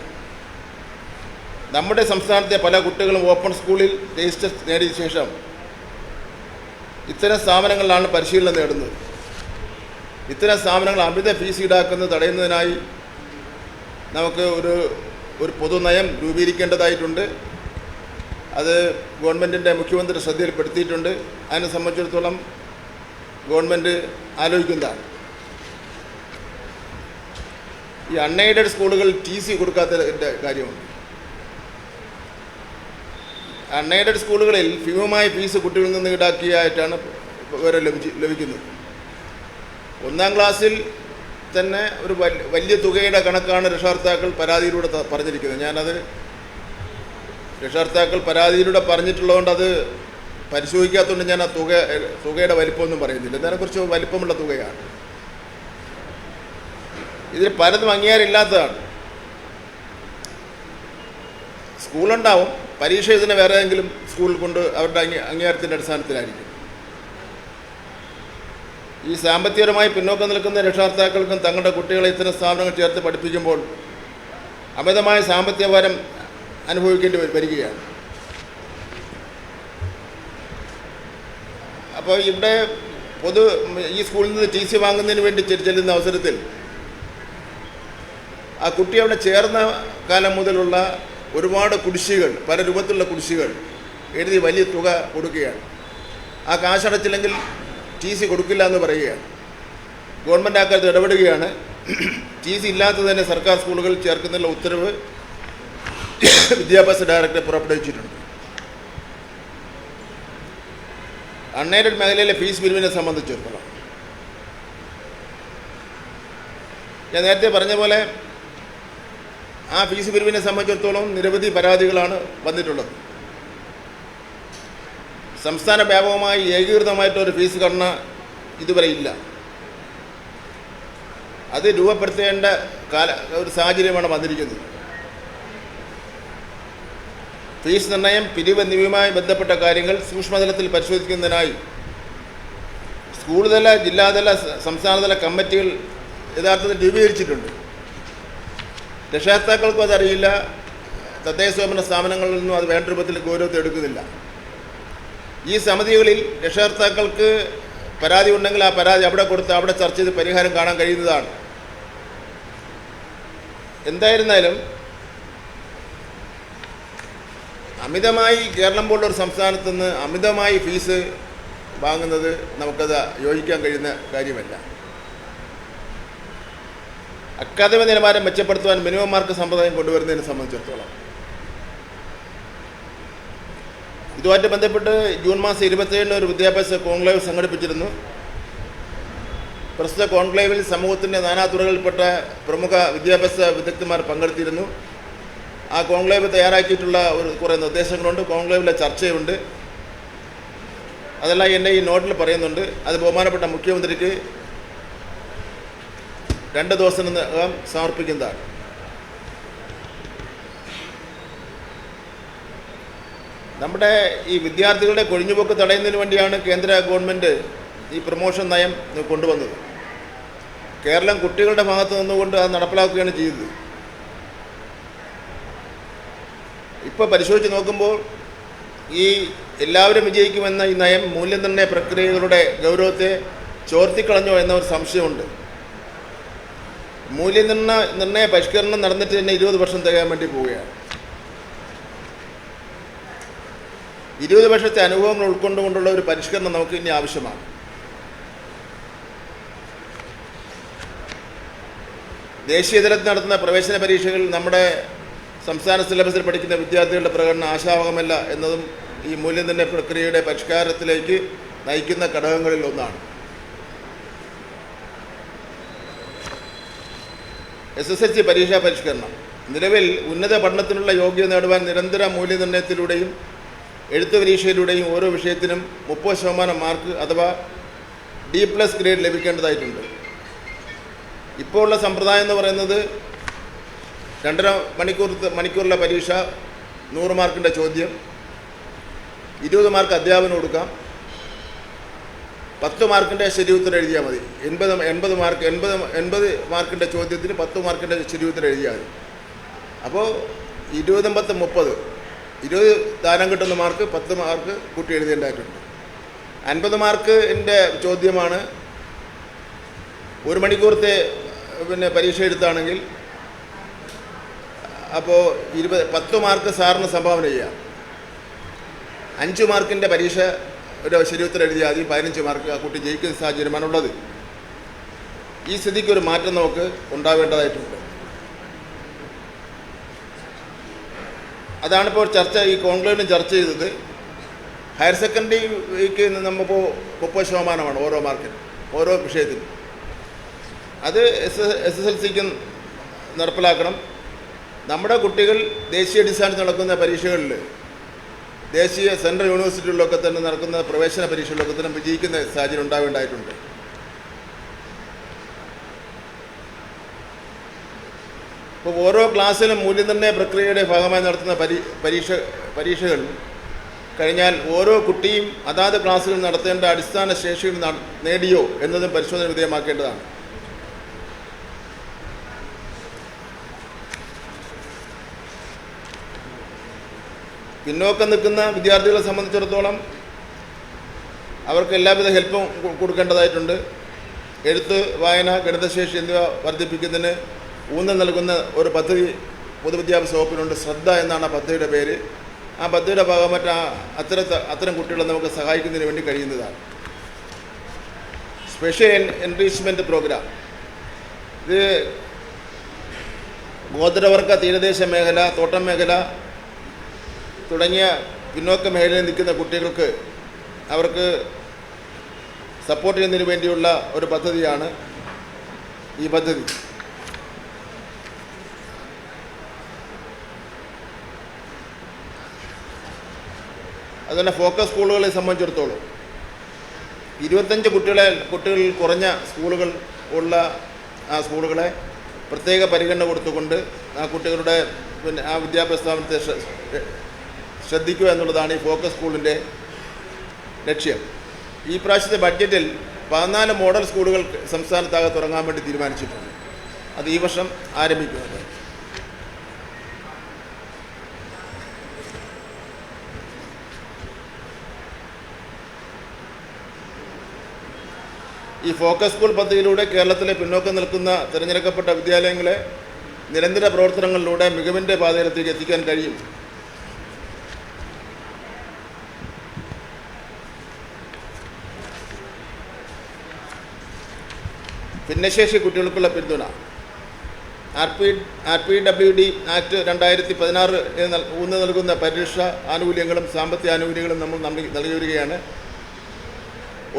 നമ്മുടെ സംസ്ഥാനത്തെ പല കുട്ടികളും ഓപ്പൺ സ്കൂളിൽ രജിസ്റ്റർ നേടിയ ശേഷം ഇത്തരം സ്ഥാപനങ്ങളിലാണ് പരിശീലനം നേടുന്നത്. ഇത്തരം സ്ഥാപനങ്ങൾ അമിത ഫീസ് ഈടാക്കുന്നത് തടയുന്നതിനായി നമുക്ക് ഒരു പൊതുനയം രൂപീകരിക്കേണ്ടതായിട്ടുണ്ട്. അത് ഗവൺമെൻറ്റിൻ്റെ മുഖ്യമന്ത്രി ശ്രദ്ധയിൽപ്പെടുത്തിയിട്ടുണ്ട്. അതിനെ സംബന്ധിച്ചിടത്തോളം ഗവൺമെൻറ് ആലോചിക്കുന്നതാണ്. ഈ അൺഎയ്ഡഡ് സ്കൂളുകൾ TC കൊടുക്കാത്തതിൻ്റെ കാര്യമുണ്ട്. അൺഎയ്ഡഡ് സ്കൂളുകളിൽ ഭീമമായ ഫീസ് കുട്ടികളിൽ നിന്ന് ഈടാക്കിയായിട്ടാണ് വിവരം ലഭിക്കുന്നത്. 1-ം ക്ലാസ്സിൽ തന്നെ ഒരു വലിയ തുകയുടെ കണക്കാണ് രക്ഷാകർത്താക്കൾ പരാതിയിലൂടെ പറഞ്ഞിരിക്കുന്നത്. ഞാനത് രക്ഷാകർത്താക്കൾ പരാതിയിലൂടെ പറഞ്ഞിട്ടുള്ളതുകൊണ്ട് അത് പരിശോധിക്കാത്തതുകൊണ്ട് ഞാൻ ആ തുകയുടെ വലിപ്പമൊന്നും പറയുന്നില്ല. ഇതിനെക്കുറിച്ച് വലിപ്പമുള്ള തുകയാണ്. ഇതിൽ പലതും അംഗീകാരമില്ലാത്തതാണ്. സ്കൂളുണ്ടാവും, പരീക്ഷ ഇതിനെ വേറെ ഏതെങ്കിലും സ്കൂളിൽ കൊണ്ട് അവരുടെ അംഗീകാരത്തിൻ്റെ അടിസ്ഥാനത്തിലായിരിക്കും. ഈ സാമ്പത്തികപരമായി പിന്നോക്കം നിൽക്കുന്ന രക്ഷാകർത്താക്കൾക്കും തങ്ങളുടെ കുട്ടികളെ ഇത്തരം സ്ഥാപനങ്ങൾ ചേർത്ത് പഠിപ്പിക്കുമ്പോൾ അമിതമായ സാമ്പത്തിക ഭാരം അനുഭവിക്കേണ്ടി വരികയാണ്. അപ്പോൾ ഇവിടെ ഈ സ്കൂളിൽ നിന്ന് TC വാങ്ങുന്നതിന് വേണ്ടി ചെല്ലുന്ന അവസരത്തിൽ ആ കുട്ടി അവിടെ ചേർന്ന കാലം മുതലുള്ള ഒരുപാട് കുടിശ്ശികൾ, പല രൂപത്തിലുള്ള കുടിശ്ശികൾ എഴുതി വലിയ തുക കൊടുക്കുകയാണ്. ആ കാശടച്ചില്ലെങ്കിൽ TC കൊടുക്കില്ല എന്ന് പറയുകയാണ്. ഗവൺമെൻറ് ആക്കാലത്ത് ഇടപെടുകയാണ്. TC ഇല്ലാത്തത് തന്നെ സർക്കാർ സ്കൂളുകളിൽ ചേർക്കുന്നതിനുള്ള ഉത്തരവ് വിദ്യാഭ്യാസ ഡയറക്ടർ പുറപ്പെടുവിച്ചിട്ടുണ്ട്. അൺഎയ്ഡഡ് മേഖലയിലെ ഫീസ് പിരിവിനെ സംബന്ധിച്ചിടത്തോളം ഞാൻ നേരത്തെ പറഞ്ഞ പോലെ ആ ഫീസ് പിരിവിനെ സംബന്ധിച്ചിടത്തോളം നിരവധി പരാതികളാണ് വന്നിട്ടുള്ളത്. സംസ്ഥാന വ്യാപകമായി ഏകീകൃതമായിട്ടൊരു ഫീസ് ഘടന ഇതുവരെ ഇല്ല. അത് രൂപപ്പെടുത്തേണ്ട ഒരു സാഹചര്യമാണ് വന്നിരിക്കുന്നത്. ഫീസ് നിർണ്ണയം, പിരിവ് എന്നിവയുമായി ബന്ധപ്പെട്ട കാര്യങ്ങൾ സൂക്ഷ്മതലത്തിൽ പരിശോധിക്കുന്നതിനായി സ്കൂൾ തല, ജില്ലാതല, സംസ്ഥാനതല കമ്മിറ്റികൾ യഥാർത്ഥത്തിൽ രൂപീകരിച്ചിട്ടുണ്ട്. രക്ഷാകർത്താക്കൾക്കും അതറിയില്ല, തദ്ദേശ സ്വയംഭരണ സ്ഥാപനങ്ങളിൽ നിന്നും അത് വേണ്ട രൂപത്തിൽ ഗൗരവത്തിൽ എടുക്കുന്നില്ല. ഈ സമിതികളിൽ രക്ഷാകർത്താക്കൾക്ക് പരാതി ഉണ്ടെങ്കിൽ ആ പരാതി അവിടെ കൊടുത്ത് അവിടെ ചർച്ച ചെയ്ത് പരിഹാരം കാണാൻ കഴിയുന്നതാണ്. എന്തായിരുന്നാലും അമിതമായി കേരളം പോലുള്ളൊരു സംസ്ഥാനത്ത് നിന്ന് അമിതമായി ഫീസ് വാങ്ങുന്നത് നമുക്കത് യോജിക്കാൻ കഴിയുന്ന കാര്യമല്ല. അക്കാദമിക നിലവാരം മെച്ചപ്പെടുത്തുവാൻ മിനിമം മാർക്ക് സമ്പ്രദായം കൊണ്ടുവരുന്നതിനെ സംബന്ധിച്ചിടത്തോളം ഇതുമായിട്ട് ബന്ധപ്പെട്ട് ജൂൺ മാസം 27 ഒരു വിദ്യാഭ്യാസ കോൺക്ലേവ് സംഘടിപ്പിച്ചിരുന്നു. പ്രസ്തുത കോൺക്ലേവിൽ സമൂഹത്തിൻ്റെ നാനാതുറകളിൽപ്പെട്ട പ്രമുഖ വിദ്യാഭ്യാസ വിദഗ്ധന്മാർ പങ്കെടുത്തിരുന്നു. ആ കോൺക്ലേവ് തയ്യാറാക്കിയിട്ടുള്ള കുറേ നിർദ്ദേശങ്ങളുണ്ട്. കോൺക്ലേവിലെ ചർച്ചയുണ്ട്. അതെല്ലാം എൻ്റെ ഈ നോട്ടിൽ പറയുന്നുണ്ട്. അത് ബഹുമാനപ്പെട്ട മുഖ്യമന്ത്രിക്ക് 2 ദിവസത്തിനകം സമർപ്പിക്കുന്നതാണ്. നമ്മുടെ ഈ വിദ്യാർത്ഥികളുടെ കൊഴിഞ്ഞുപോക്ക് തടയുന്നതിന് വേണ്ടിയാണ് കേന്ദ്ര ഗവൺമെൻറ് ഈ പ്രൊമോഷൻ നയം കൊണ്ടുവന്നത്. കേരളം കുട്ടികളുടെ ഭാഗത്ത് നിന്നുകൊണ്ട് അത് നടപ്പിലാക്കുകയാണ് ചെയ്തത്. ഇപ്പോൾ പരിശോധിച്ച് നോക്കുമ്പോൾ ഈ എല്ലാവരും വിജയിക്കുമെന്ന ഈ നയം മൂല്യനിർണ്ണയ പ്രക്രിയകളുടെ ഗൗരവത്തെ ചോർത്തിക്കളഞ്ഞോ എന്ന ഒരു സംശയമുണ്ട്. മൂല്യനിർണ്ണയ പരിഷ്കരണം നടന്നിട്ട് തന്നെ 20 വർഷം തികയാൻ വേണ്ടി പോവുകയാണ്. 20 വർഷത്തെ അനുഭവങ്ങൾ ഉൾക്കൊണ്ടുകൊണ്ടുള്ള ഒരു പരിഷ്കരണം നമുക്ക് ഇനി ആവശ്യമാണ്. ദേശീയ തലത്തിൽ നടത്തുന്ന പ്രവേശന പരീക്ഷകൾ നമ്മുടെ സംസ്ഥാന സിലബസിൽ പഠിക്കുന്ന വിദ്യാർത്ഥികളുടെ പ്രകടനം ആശാവഹമല്ല എന്നതും ഈ മൂല്യനിർണ്ണയ പ്രക്രിയയുടെ പരിഷ്കാരത്തിലേക്ക് നയിക്കുന്ന ഘടകങ്ങളിൽ ഒന്നാണ്. SSLC പരീക്ഷാ പരിഷ്കരണം. നിലവിൽ ഉന്നത പഠനത്തിനുള്ള യോഗ്യത നേടുവാൻ നിരന്തര മൂല്യനിർണ്ണയത്തിലൂടെയും എഴുത്തു പരീക്ഷയിലൂടെയും ഓരോ വിഷയത്തിനും 30% മാർക്ക് അഥവാ D+ ഗ്രേഡ് ലഭിക്കേണ്ടതായിട്ടുണ്ട്. ഇപ്പോൾ ഉള്ള സമ്പ്രദായം എന്ന് പറയുന്നത് 2.5 മണിക്കൂറിലെ പരീക്ഷ, 100 മാർക്കിൻ്റെ ചോദ്യം, 20 മാർക്ക് അധ്യാപനം കൊടുക്കാം, 10 മാർക്കിൻ്റെ ശരിയുത്തരം എഴുതിയാൽ മതി. 80 മാർക്കിൻ്റെ ചോദ്യത്തിന് 10 മാർക്കിൻ്റെ ശരിയുത്തരം എഴുതിയാൽ മതി. അപ്പോൾ 20 10 30, 20 ദാനം കിട്ടുന്ന മാർക്ക് 10 മാർക്ക് കൂട്ടി എഴുതേണ്ടതായിട്ടുണ്ട്. 50 മാർക്കിൻ്റെ ചോദ്യമാണ് 1 മണിക്കൂറത്തെ പരീക്ഷ എടുത്താണെങ്കിൽ അപ്പോൾ 10 മാർക്ക് സാറിന് സംഭാവന ചെയ്യാം. 5 മാർക്കിൻ്റെ പരീക്ഷ ഒരു ശരിയുത്തരം എഴുതിയാൽ മതി, 15 മാർക്ക് ആ കുട്ടി ജയിക്കുന്ന സാഹചര്യമാണുള്ളത്. ഈ സ്ഥിതിക്ക് ഒരു മാറ്റം നമുക്ക് ഉണ്ടാവേണ്ടതായിട്ടുണ്ട്. അതാണിപ്പോൾ ഈ കോൺക്ലേവിലും ചർച്ച ചെയ്തത്. ഹയർ സെക്കൻഡറിക്ക് നമ്മളിപ്പോൾ 30% ഓരോ മാർക്കിനും, ഓരോ വിഷയത്തിനും. അത് SSLCക്ക് നടപ്പിലാക്കണം. നമ്മുടെ കുട്ടികൾ ദേശീയ അടിസ്ഥാനത്തിൽ നടക്കുന്ന പരീക്ഷകളിൽ, ദേശീയ സെൻട്രൽ യൂണിവേഴ്സിറ്റികളിലൊക്കെ തന്നെ നടക്കുന്ന പ്രവേശന പരീക്ഷകളിലൊക്കെ തന്നെ വിജയിക്കുന്ന സാഹചര്യം ഉണ്ടാവേണ്ടതായിട്ടുണ്ട്. ഇപ്പോൾ ഓരോ ക്ലാസ്സിലും മൂല്യനിർണ്ണയ പ്രക്രിയയുടെ ഭാഗമായി നടത്തുന്ന പരീക്ഷകൾ കഴിഞ്ഞാൽ ഓരോ കുട്ടിയും അതാത് ക്ലാസ്സുകൾ നടത്തേണ്ട അടിസ്ഥാന ശേഷികൾ നേടിയോ എന്നതും പരിശോധന വിധേയമാക്കേണ്ടതാണ്. പിന്നോക്കം നിൽക്കുന്ന വിദ്യാർത്ഥികളെ സംബന്ധിച്ചിടത്തോളം അവർക്ക് എല്ലാവിധ ഹെൽപ്പും കൊടുക്കേണ്ടതായിട്ടുണ്ട്. എഴുത്ത്, വായന, ഗണിതശേഷി എന്നിവ വർദ്ധിപ്പിക്കുന്നതിന് ഊന്നൽ നൽകുന്ന ഒരു പദ്ധതി പൊതുവിദ്യാഭ്യാസ വകുപ്പിനുണ്ട്. ശ്രദ്ധ എന്നാണ് ആ പദ്ധതിയുടെ പേര്. ആ പദ്ധതിയുടെ ഭാഗമായിട്ട് അത്തരം കുട്ടികളെ നമുക്ക് സഹായിക്കുന്നതിന് വേണ്ടി കഴിയുന്നതാണ്. Special enrichment programme. ഇത് ഗോത്രവർഗ, തീരദേശ മേഖല, തോട്ടം മേഖല തുടങ്ങിയ പിന്നോക്ക മേഖലയിൽ നിൽക്കുന്ന കുട്ടികൾക്ക് അവർക്ക് സപ്പോർട്ട് ചെയ്യുന്നതിന് വേണ്ടിയുള്ള ഒരു പദ്ധതിയാണ് ഈ പദ്ധതി. അതുപോലെ ഫോക്കസ് സ്കൂളുകളെ സംബന്ധിച്ചിടത്തോളം 25 കുട്ടികളിൽ കുറഞ്ഞ സ്കൂളുകൾ ഉള്ള ആ സ്കൂളുകളെ പ്രത്യേക പരിഗണന കൊടുത്തുകൊണ്ട് ആ കുട്ടികളുടെ ആ വിദ്യാഭ്യാസ സ്ഥാപനത്തെ ശ്രദ്ധിക്കുക എന്നുള്ളതാണ് ഈ ഫോക്കസ് സ്കൂളിൻ്റെ ലക്ഷ്യം. ഈ പ്രാവശ്യത്തെ ബഡ്ജറ്റിൽ 14 മോഡൽ സ്കൂളുകൾ സംസ്ഥാനത്താകെ തുടങ്ങാൻ വേണ്ടി തീരുമാനിച്ചിട്ടുണ്ട്. അത് ഈ വർഷം ആരംഭിക്കുന്നത്. ഈ ഫോക്കസ് സ്കൂൾ പദ്ധതിയിലൂടെ കേരളത്തിലെ പിന്നോക്കം നിൽക്കുന്ന തിരഞ്ഞെടുക്കപ്പെട്ട വിദ്യാലയങ്ങളെ നിരന്തര പ്രവർത്തനങ്ങളിലൂടെ മികവിൻ്റെ പാതയിലേക്ക് എത്തിക്കാൻ കഴിയും. ഭിന്നശേഷി കുട്ടികൾക്കുള്ള പിന്തുണ. RPWD ആക്ട് 2016 ഊന്നൽ നൽകുന്ന പരീക്ഷ ആനുകൂല്യങ്ങളും സാമ്പത്തിക ആനുകൂല്യങ്ങളും നമ്മൾ നൽകി വരികയാണ്.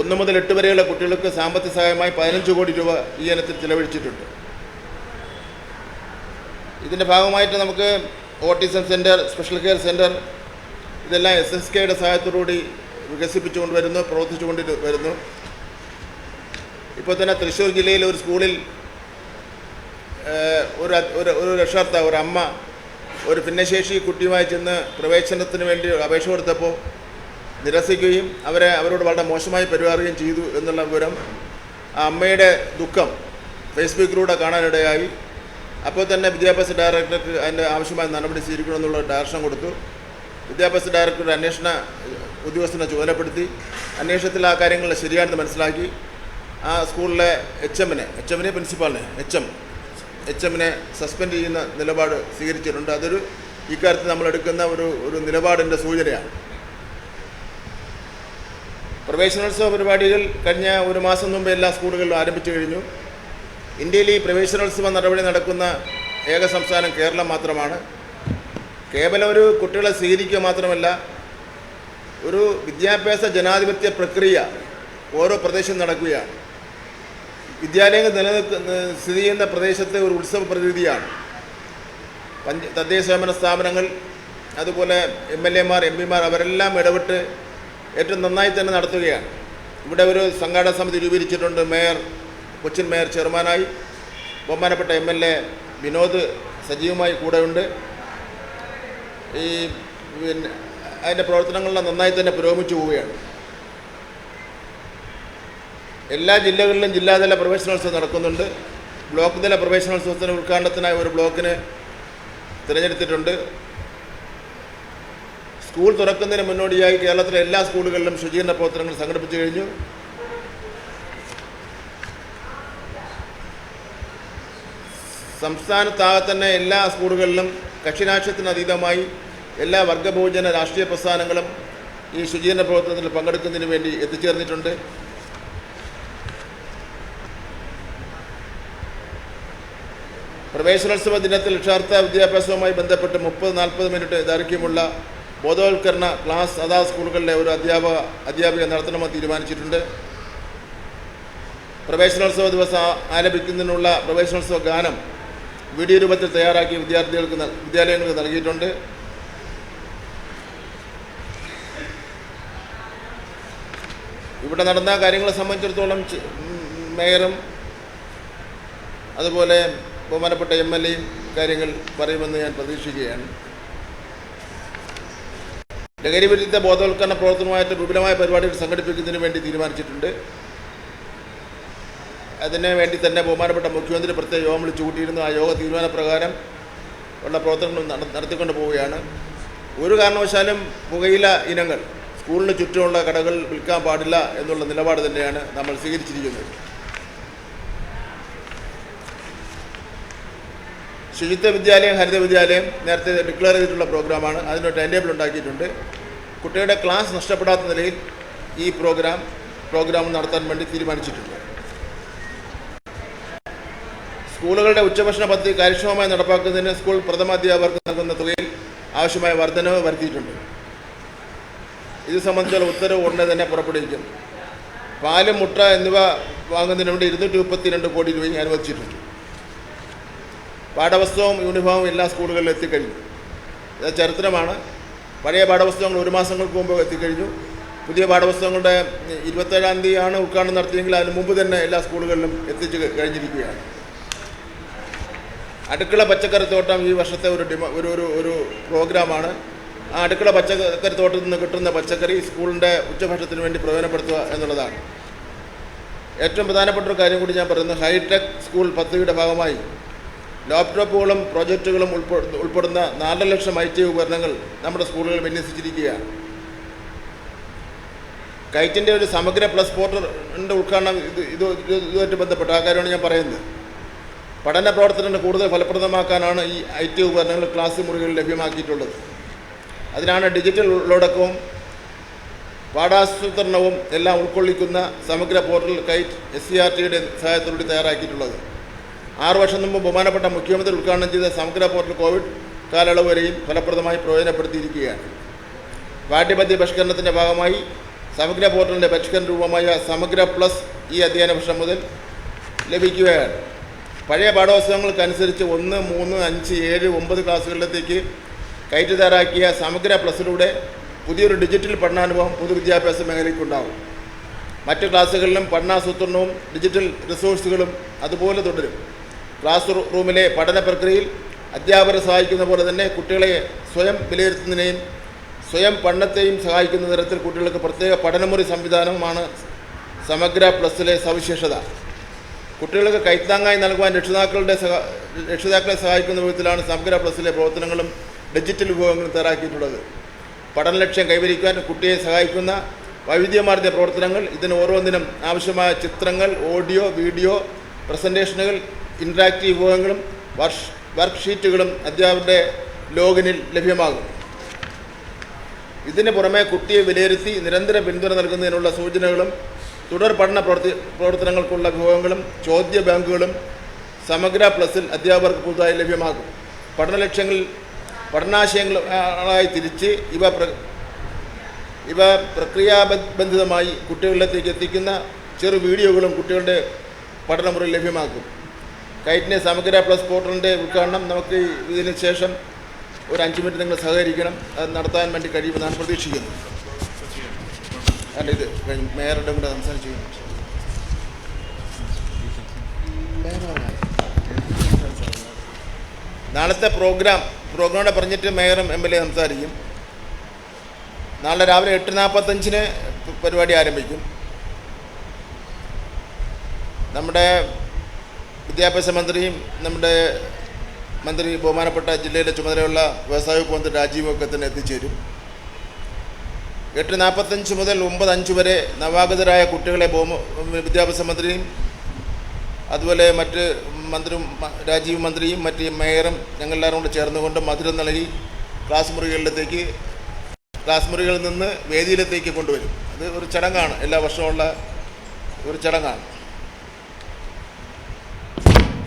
1 മുതൽ 8 വരെയുള്ള കുട്ടികൾക്ക് സാമ്പത്തിക സഹായമായി 15 കോടി രൂപ ഈ ഇനത്തിൽ ചിലവഴിച്ചിട്ടുണ്ട്. ഇതിൻ്റെ ഭാഗമായിട്ട് നമുക്ക് autism centre, special care centre ഇതെല്ലാം SSKയുടെ സഹായത്തോടുകൂടി വികസിപ്പിച്ചുകൊണ്ട് വരുന്നു, പ്രവർത്തിച്ചുകൊണ്ട് വരുന്നു. ഇപ്പോൾ തന്നെ തൃശ്ശൂർ ജില്ലയിലെ ഒരു സ്കൂളിൽ ഒരു രക്ഷകർത്താവ്, ഒരു അമ്മ ഒരു ഭിന്നശേഷി കുട്ടിയുമായി ചെന്ന് പ്രവേശനത്തിന് വേണ്ടി അപേക്ഷ കൊടുത്തപ്പോൾ നിരസിക്കുകയും അവരോട് വളരെ മോശമായി പെരുമാറുകയും ചെയ്തു എന്നുള്ള വിവരം ആ അമ്മയുടെ ദുഃഖം ഫേസ്ബുക്കിലൂടെ കാണാനിടയായി. അപ്പോൾ തന്നെ വിദ്യാഭ്യാസ ഡയറക്ടർക്ക് അതിൻ്റെ ആവശ്യമായ നടപടി സ്വീകരിക്കണമെന്നുള്ള ഡയറക്ഷൻ കൊടുത്തു. വിദ്യാഭ്യാസ ഡയറക്ടറുടെ അന്വേഷണ ഉദ്യോഗസ്ഥനെ ചുമതലപ്പെടുത്തി. അന്വേഷണത്തിൽ ആ കാര്യങ്ങൾ ശരിയാണെന്ന് മനസ്സിലാക്കി ആ സ്കൂളിലെ എച്ച് എമ്മിനെ പ്രിൻസിപ്പാളിനെ എച്ച് എമ്മിനെ സസ്പെൻഡ് ചെയ്യുന്ന നിലപാട് സ്വീകരിച്ചിട്ടുണ്ട്. അതൊരു ഇക്കാര്യത്തിൽ നമ്മളെടുക്കുന്ന ഒരു നിലപാടിൻ്റെ സൂചനയാണ്. പ്രവേശനോത്സവ പരിപാടികൾ കഴിഞ്ഞ ഒരു മാസം മുമ്പ് എല്ലാ സ്കൂളുകളിലും ആരംഭിച്ചു കഴിഞ്ഞു. ഇന്ത്യയിൽ ഈ പ്രവേശനോത്സവ നടപടി നടക്കുന്ന ഏക സംസ്ഥാനം കേരളം മാത്രമാണ്. കേവലം ഒരു കുട്ടികളെ സ്വീകരിക്കുക മാത്രമല്ല, ഒരു വിദ്യാഭ്യാസ ജനാധിപത്യ പ്രക്രിയ ഓരോ പ്രദേശത്തും നടക്കുകയാണ്. വിദ്യാലയങ്ങൾ സ്ഥിതി ചെയ്യുന്ന പ്രദേശത്തെ ഒരു ഉത്സവ പ്രതീതിയാണ്. തദ്ദേശ സ്വയംഭരണ സ്ഥാപനങ്ങൾ, അതുപോലെ MLA-മാർ, MP-മാർ അവരെല്ലാം ഇടപെട്ട് ഏറ്റവും നന്നായി തന്നെ നടത്തുകയാണ്. ഇവിടെ ഒരു സംഘാടക സമിതി രൂപീകരിച്ചിട്ടുണ്ട്. കൊച്ചിൻ മേയർ ചെയർമാനായി, ബഹുമാനപ്പെട്ട MLA വിനോദ് സജീവമായി കൂടെയുണ്ട്. അതിൻ്റെ പ്രവർത്തനങ്ങളെല്ലാം നന്നായി തന്നെ പുരോഗമിച്ചു പോവുകയാണ്. എല്ലാ ജില്ലകളിലും ജില്ലാതല പ്രവേശനോത്സവം നടക്കുന്നുണ്ട്. ബ്ലോക്ക് തല പ്രവേശനോത്സവത്തിന് ഉദ്ഘാടനത്തിനായി ഒരു ബ്ലോക്കിന് തിരഞ്ഞെടുത്തിട്ടുണ്ട്. സ്കൂൾ തുറക്കുന്നതിന് മുന്നോടിയായി കേരളത്തിലെ എല്ലാ സ്കൂളുകളിലും ശുചീകരണ പ്രവർത്തനങ്ങൾ സംഘടിപ്പിച്ചു കഴിഞ്ഞു. സംസ്ഥാനത്താകെ തന്നെ എല്ലാ സ്കൂളുകളിലും കക്ഷിരാഷ്ട്രീയത്തിന് അതീതമായി എല്ലാ വർഗബഹുജന രാഷ്ട്രീയ പ്രസ്ഥാനങ്ങളും ഈ ശുചീകരണ പ്രവർത്തനത്തിൽ പങ്കെടുക്കുന്നതിന് വേണ്ടി എത്തിച്ചേർന്നിട്ടുണ്ട്. പ്രവേശനോത്സവ ദിനത്തിൽ രക്ഷാർത്ഥ വിദ്യാഭ്യാസവുമായി ബന്ധപ്പെട്ട് 30-40 മിനിറ്റ് ദൈർഘ്യമുള്ള ബോധവൽക്കരണ ക്ലാസ് അതാത് സ്കൂളുകളിലെ ഒരു അധ്യാപിക നടത്തണമെന്ന് തീരുമാനിച്ചിട്ടുണ്ട്. പ്രവേശനോത്സവ ദിവസം ആലപിക്കുന്നതിനുള്ള പ്രവേശനോത്സവ ഗാനം വീഡിയോ രൂപത്തിൽ തയ്യാറാക്കി വിദ്യാലയങ്ങൾക്ക് നൽകിയിട്ടുണ്ട്. ഇവിടെ നടന്ന കാര്യങ്ങളെ സംബന്ധിച്ചിടത്തോളം മേയറും അതുപോലെ ബഹുമാനപ്പെട്ട MLA-യും കാര്യങ്ങൾ പറയുമെന്ന് ഞാൻ പ്രതീക്ഷിക്കുകയാണ്. ലഹരി വിരുദ്ധ ബോധവൽക്കരണ പ്രവർത്തനവുമായിട്ട് വിപുലമായ പരിപാടികൾ സംഘടിപ്പിക്കുന്നതിന് വേണ്ടി തീരുമാനിച്ചിട്ടുണ്ട്. അതിനു വേണ്ടി തന്നെ ബഹുമാനപ്പെട്ട മുഖ്യമന്ത്രി പ്രത്യേക യോഗം വിളിച്ചു കൂട്ടിയിരുന്നു. ആ യോഗ തീരുമാനപ്രകാരം ഉള്ള പ്രവർത്തനങ്ങൾ നടത്തിക്കൊണ്ട് പോവുകയാണ്. ഒരു കാരണവശാലും പുകയില ഇനങ്ങൾ സ്കൂളിന് ചുറ്റുമുള്ള കടകൾ വിൽക്കാൻ പാടില്ല എന്നുള്ള നിലപാട് തന്നെയാണ് നമ്മൾ സ്വീകരിച്ചിരിക്കുന്നത്. ശുചിത്വ വിദ്യാലയം, ഹരിത വിദ്യാലയം നേരത്തെ ഡിക്ലെയർ ചെയ്തിട്ടുള്ള പ്രോഗ്രാമാണ്. അതിനൊരു ടൈം ടേബിൾ ഉണ്ടാക്കിയിട്ടുണ്ട്. കുട്ടികളുടെ ക്ലാസ് നഷ്ടപ്പെടാത്ത നിലയിൽ ഈ പ്രോഗ്രാം നടത്താൻ വേണ്ടി തീരുമാനിച്ചിട്ടുണ്ട്. സ്കൂളുകളുടെ ഉച്ചഭക്ഷണ പദ്ധതി കാര്യക്ഷമമായി നടപ്പാക്കുന്നതിന് സ്കൂൾ പ്രഥമാധ്യാപകർക്ക് നൽകുന്ന തുകയിൽ ആവശ്യമായ വർധനവ് വരുത്തിയിട്ടുണ്ട്. ഇത് സംബന്ധിച്ചുള്ള ഉത്തരവ് ഉടനെ തന്നെ പുറപ്പെടുവിക്കും. പാല്, മുട്ട എന്നിവ വാങ്ങുന്നതിന് വേണ്ടി 232 കോടി രൂപയും അനുവദിച്ചിട്ടുണ്ട്. പാഠപുസ്തകവും യൂണിഫോമും എല്ലാ സ്കൂളുകളിലും എത്തിക്കഴിഞ്ഞു. ഇത് ചരിത്രമാണ്. പഴയ പാഠപുസ്തകങ്ങൾ 1 മാസങ്ങൾക്ക് മുമ്പ് എത്തിക്കഴിഞ്ഞു. പുതിയ പാഠപുസ്തകങ്ങളുടെ 27-ാം തീയതിയാണ് ഉദ്ഘാടനം നടത്തിയെങ്കിൽ അതിന് മുമ്പ് തന്നെ എല്ലാ സ്കൂളുകളിലും എത്തിച്ച് കഴിഞ്ഞിരിക്കുകയാണ്. അടുക്കള പച്ചക്കറിത്തോട്ടം ഈ വർഷത്തെ ഒരു പ്രോഗ്രാമാണ്. ആ അടുക്കള പച്ചക്കറിത്തോട്ടത്തിൽ നിന്ന് കിട്ടുന്ന പച്ചക്കറി സ്കൂളിൻ്റെ ഉച്ചഭക്ഷണത്തിന് വേണ്ടി പ്രയോജനപ്പെടുത്തുക എന്നുള്ളതാണ്. ഏറ്റവും പ്രധാനപ്പെട്ട ഒരു കാര്യം കൂടി ഞാൻ പറയുന്നത്, ഹൈടെക് സ്കൂൾ പദ്ധതിയുടെ ഭാഗമായി ലാപ്ടോപ്പുകളും പ്രോജക്റ്റുകളും ഉൾപ്പെടുന്ന 4 ലക്ഷം IT ഉപകരണങ്ങൾ നമ്മുടെ സ്കൂളുകളിൽ വിന്യസിച്ചിരിക്കുകയാണ്. കൈറ്റിൻ്റെ ഒരു സമഗ്ര പ്ലസ് പോർട്ടലിൻ്റെ ഉദ്ഘാടനം ഇതുമായിട്ട് ബന്ധപ്പെട്ട ആ കാര്യമാണ് ഞാൻ പറയുന്നത്. പഠന പ്രവർത്തനങ്ങൾ കൂടുതൽ ഫലപ്രദമാക്കാനാണ് ഈ IT ഉപകരണങ്ങൾ ക്ലാസ് മുറികളിൽ ലഭ്യമാക്കിയിട്ടുള്ളത്. അതിനാണ് ഡിജിറ്റൽ ഉള്ളടക്കവും പാഠാസൂത്രണവും എല്ലാം ഉൾക്കൊള്ളിക്കുന്ന സമഗ്ര പോർട്ടൽ കൈറ്റ് SCRT-യുടെ സഹായത്തോടുകൂടി തയ്യാറാക്കിയിട്ടുള്ളത്. 6 വർഷം മുമ്പ് ബഹുമാനപ്പെട്ട മുഖ്യമന്ത്രി ഉദ്ഘാടനം ചെയ്ത സമഗ്ര പോർട്ടൽ കോവിഡ് കാലയളവ് വരെയും ഫലപ്രദമായി പ്രയോജനപ്പെടുത്തിയിരിക്കുകയാണ്. പാഠ്യപദ്ധതി പരിഷ്കരണത്തിൻ്റെ ഭാഗമായി സമഗ്ര പോർട്ടലിൻ്റെ പരിഷ്കരണ രൂപമായ സമഗ്ര പ്ലസ് ഈ അധ്യയന വർഷം മുതൽ ലഭിക്കുകയാണ്. പഴയ പാഠപുസ്തകങ്ങൾക്കനുസരിച്ച് 1, 3, 5, 7, 9 ക്ലാസ്സുകളിലേക്ക് കയറ്റി തയ്യാറാക്കിയ സമഗ്ര പ്ലസിലൂടെ പുതിയൊരു ഡിജിറ്റൽ പഠനാനുഭവം പൊതുവിദ്യാഭ്യാസ മേഖലയ്ക്കുണ്ടാകും. മറ്റ് ക്ലാസ്സുകളിലും പഠനാസൂത്രണവും ഡിജിറ്റൽ റിസോഴ്സുകളും അതുപോലെ തുടരും. ക്ലാസ് റൂമിലെ പഠന പ്രക്രിയയിൽ അധ്യാപകരെ സഹായിക്കുന്ന പോലെ തന്നെ കുട്ടികളെ സ്വയം വിലയിരുത്തുന്നതിനെയും സ്വയം പഠനത്തെയും സഹായിക്കുന്ന തരത്തിൽ കുട്ടികൾക്ക് പ്രത്യേക പഠനമുറി സംവിധാനമാണ് സമഗ്ര പ്ലസിലെ സവിശേഷത. കുട്ടികൾക്ക് കൈത്താങ്ങായി നൽകുവാൻ രക്ഷിതാക്കളെ സഹായിക്കുന്ന വിധത്തിലാണ് സമഗ്ര പ്ലസിലെ പ്രവർത്തനങ്ങളും ഡിജിറ്റൽ വിഭവങ്ങളും തയ്യാറാക്കിയിട്ടുള്ളത്. പഠന ലക്ഷ്യം കൈവരിക്കാൻ കുട്ടിയെ സഹായിക്കുന്ന വൈവിധ്യമാർന്ന പ്രവർത്തനങ്ങൾ. ഇതിന് ഓരോന്നിനും ആവശ്യമായ ചിത്രങ്ങൾ, ഓഡിയോ, വീഡിയോ പ്രസൻറ്റേഷനുകൾ, ഇൻട്രാക്റ്റീവ് വിഭവങ്ങളും വർക്ക്ഷീറ്റുകളും അധ്യാപകരുടെ ലോഗിനിൽ ലഭ്യമാകും. ഇതിന് പുറമെ കുട്ടിയെ വിലയിരുത്തി നിരന്തര പിന്തുണ നൽകുന്നതിനുള്ള സൂചനകളും തുടർ പഠന പ്രവർത്തനങ്ങൾക്കുള്ള വിഭവങ്ങളും ചോദ്യ ബാങ്കുകളും സമഗ്ര പ്ലസിൽ അധ്യാപകർക്ക് പുതുതായി ലഭ്യമാകും. പഠനാശയങ്ങളായി തിരിച്ച് ഇവ പ്രക്രിയാബന്ധിതമായി കുട്ടികളിലേക്ക് എത്തിക്കുന്ന ചെറു വീഡിയോകളും കുട്ടികളുടെ പഠനമുറിയിൽ ലഭ്യമാക്കും. കൈറ്റിൻ്റെ സമഗ്ര പ്ലസ് പോർട്ടലിൻ്റെ ഉദ്ഘാടനം നമുക്ക് ഇതിന് ശേഷം ഒരു 5 മിനിറ്റ് നിങ്ങൾ സഹകരിക്കണം. അത് നടത്താൻ വേണ്ടി കഴിയുമെന്നാണ് പ്രതീക്ഷിക്കുന്നത്. അല്ല, ഇത് മേയറുടെ കൂടെ സംസാരിച്ചു. നാളത്തെ പ്രോഗ്രാമിനെ പറഞ്ഞിട്ട് മേയറും MLA സംസാരിക്കും. നാളെ രാവിലെ 8:45 പരിപാടി ആരംഭിക്കും. നമ്മുടെ വിദ്യാഭ്യാസ മന്ത്രിയും നമ്മുടെ മന്ത്രി ബഹുമാനപ്പെട്ട ജില്ലയുടെ ചുമതലയുള്ള വ്യവസായ വകുപ്പ് മന്ത്രി രാജീവൊക്കെ തന്നെ എത്തിച്ചേരും. 8:45 മുതൽ 9:05 വരെ നവാഗതരായ കുട്ടികളെ വിദ്യാഭ്യാസ മന്ത്രിയും അതുപോലെ മറ്റ് രാജീവ് മന്ത്രിയും മറ്റ് മേയറും ഞങ്ങളെല്ലാവരും കൂടെ ചേർന്നുകൊണ്ട് മധുരം നൽകി ക്ലാസ് മുറികളിൽ നിന്ന് വേദിയിലത്തേക്ക് കൊണ്ടുവരും. അത് ഒരു ചടങ്ങാണ്, എല്ലാ വർഷമുള്ള ഒരു ചടങ്ങാണ്.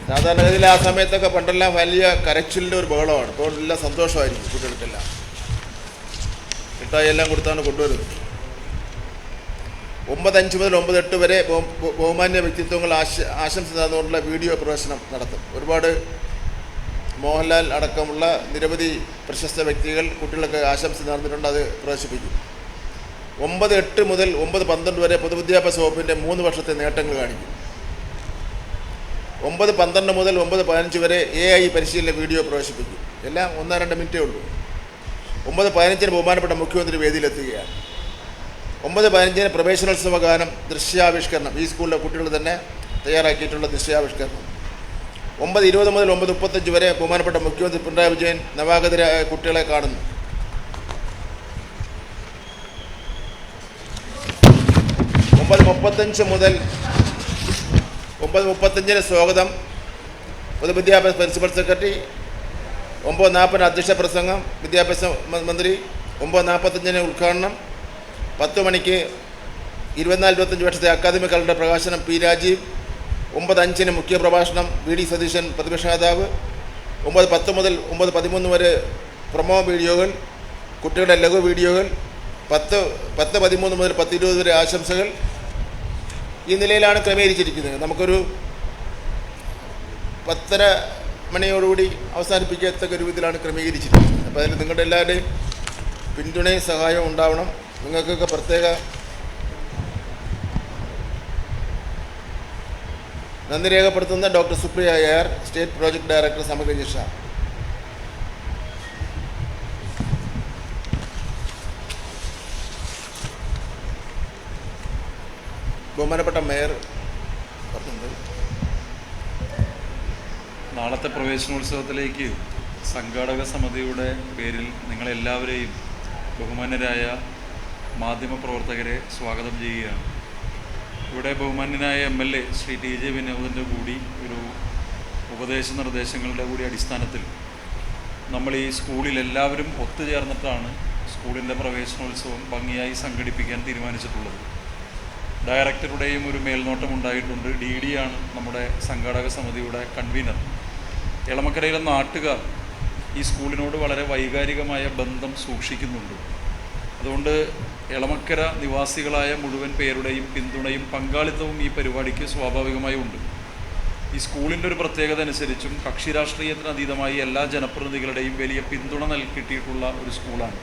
സാധാരണഗതിയിൽ ആ സമയത്തൊക്കെ പണ്ടെല്ലാം വലിയ കരച്ചിലിൻ്റെ ഒരു ബഹളമാണ്. ഇപ്പോൾ എല്ലാം സന്തോഷമായിരിക്കും കുട്ടികൾക്കെല്ലാം. മിഠായി എല്ലാം കൊടുത്താണ് കൊണ്ടുവരുന്നത്. 9:05 മുതൽ 9:08 വരെ ബഹുമാന്യ വ്യക്തിത്വങ്ങൾ ആശംസ നേർന്നുകൊണ്ടുള്ള വീഡിയോ പ്രദർശനം നടത്തും. ഒരുപാട് മോഹൻലാൽ അടക്കമുള്ള നിരവധി പ്രശസ്ത വ്യക്തികൾ കുട്ടികൾക്ക് ആശംസ നേർന്നിട്ടുണ്ട്. അത് പ്രദർശിപ്പിക്കും. 9:08 മുതൽ 9:12 വരെ പൊതുവിദ്യാഭ്യാസ വകുപ്പിൻ്റെ 3 വർഷത്തെ നേട്ടങ്ങൾ കാണിക്കും. 9:12 മുതൽ 9:15 വരെ AI പരിശീലന വീഡിയോ പ്രദർശിപ്പിക്കും. എല്ലാം 1-2 മിനിറ്റേ ഉള്ളൂ. 9:15 ബഹുമാനപ്പെട്ട മുഖ്യമന്ത്രി വേദിയിലെത്തുകയാണ്. 9:15 പ്രവേശനോത്സവ ഗാനം ദൃശ്യാവിഷ്കരണം, ഈ സ്കൂളിലെ കുട്ടികൾ തന്നെ തയ്യാറാക്കിയിട്ടുള്ള ദൃശ്യാവിഷ്കരണം. 9:20 മുതൽ 9:35 വരെ ബഹുമാനപ്പെട്ട മുഖ്യമന്ത്രി പിണറായി വിജയൻ നവാഗതരായ കുട്ടികളെ കാണുന്നു. 9:35 മുതൽ 9:35 സ്വാഗതം പൊതുവിദ്യാഭ്യാസ പ്രിൻസിപ്പൽ സെക്രട്ടറി. 9:40 അധ്യക്ഷ പ്രസംഗം വിദ്യാഭ്യാസ മന്ത്രി. 9:45 ഉദ്ഘാടനം. 10 മണിക്ക് 24-25 വർഷത്തെ അക്കാദമിക് കലണ്ടർ പ്രകാശനം പി രാജീവ്. 9:05 മുഖ്യ പ്രഭാഷണം VD സതീശൻ പ്രതിപക്ഷ നേതാവ്. 9:10 മുതൽ 9:13 വരെ പ്രൊമോ വീഡിയോകൾ, കുട്ടികളുടെ ലഘു വീഡിയോകൾ. 10:13 മുതൽ 10:20 വരെ ആശംസകൾ. ഈ നിലയിലാണ് ക്രമീകരിച്ചിരിക്കുന്നത്. നമുക്കൊരു 10:30 മണിയോടുകൂടി അവസാനിപ്പിക്കത്തക്ക രൂപത്തിലാണ് ക്രമീകരിച്ചിരിക്കുന്നത്. അപ്പോൾ അതിൽ നിങ്ങളുടെ എല്ലാവരുടെയും പിന്തുണയും സഹായവും ഉണ്ടാവണം. നിങ്ങൾക്കൊക്കെ പ്രത്യേക നന്ദി രേഖപ്പെടുത്തുന്ന doctor Supriya AR, state project director, സമഗ്ര ശിക്ഷ. ബഹുമാനപ്പെട്ട മേയർ പറഞ്ഞത് നാളത്തെ പ്രവേശനോത്സവത്തിലേക്ക് സംഘാടക സമിതിയുടെ പേരിൽ നിങ്ങളെല്ലാവരെയും ബഹുമാന്യരായ മാധ്യമപ്രവർത്തകരെ സ്വാഗതം ചെയ്യുകയാണ്. ഇവിടെ ബഹുമാന്യനായ MLA ശ്രീ TJ വിനോദിൻ്റെ കൂടി ഒരു ഉപദേശ നിർദ്ദേശങ്ങളുടെ കൂടി അടിസ്ഥാനത്തിൽ നമ്മൾ ഈ സ്കൂളിൽ എല്ലാവരും ഒത്തുചേർന്നിട്ടാണ് സ്കൂളിൻ്റെ പ്രവേശനോത്സവം ഭംഗിയായി സംഘടിപ്പിക്കാൻ തീരുമാനിച്ചിട്ടുള്ളത്. ഡയറക്ടറുടെയും ഒരു മേൽനോട്ടം ഉണ്ടായിട്ടുണ്ട്. DD ആണ് നമ്മുടെ സംഘാടക സമിതിയുടെ കൺവീനർ. എളമക്കരയിലെ നാട്ടുകാർ ഈ സ്കൂളിനോട് വളരെ വൈകാരികമായ ബന്ധം സൂക്ഷിക്കുന്നുണ്ട്. അതുകൊണ്ട് എളമക്കര നിവാസികളായ മുഴുവൻ പേരുടെയും പിന്തുണയും പങ്കാളിത്തവും ഈ പരിപാടിക്ക് സ്വാഭാവികമായി ഉണ്ട്. ഈ സ്കൂളിൻ്റെ ഒരു പ്രത്യേകത അനുസരിച്ചും കക്ഷി രാഷ്ട്രീയത്തിന് അതീതമായി എല്ലാ ജനപ്രതിനിധികളുടെയും വലിയ പിന്തുണ കിട്ടിയിട്ടുള്ള ഒരു സ്കൂളാണ്.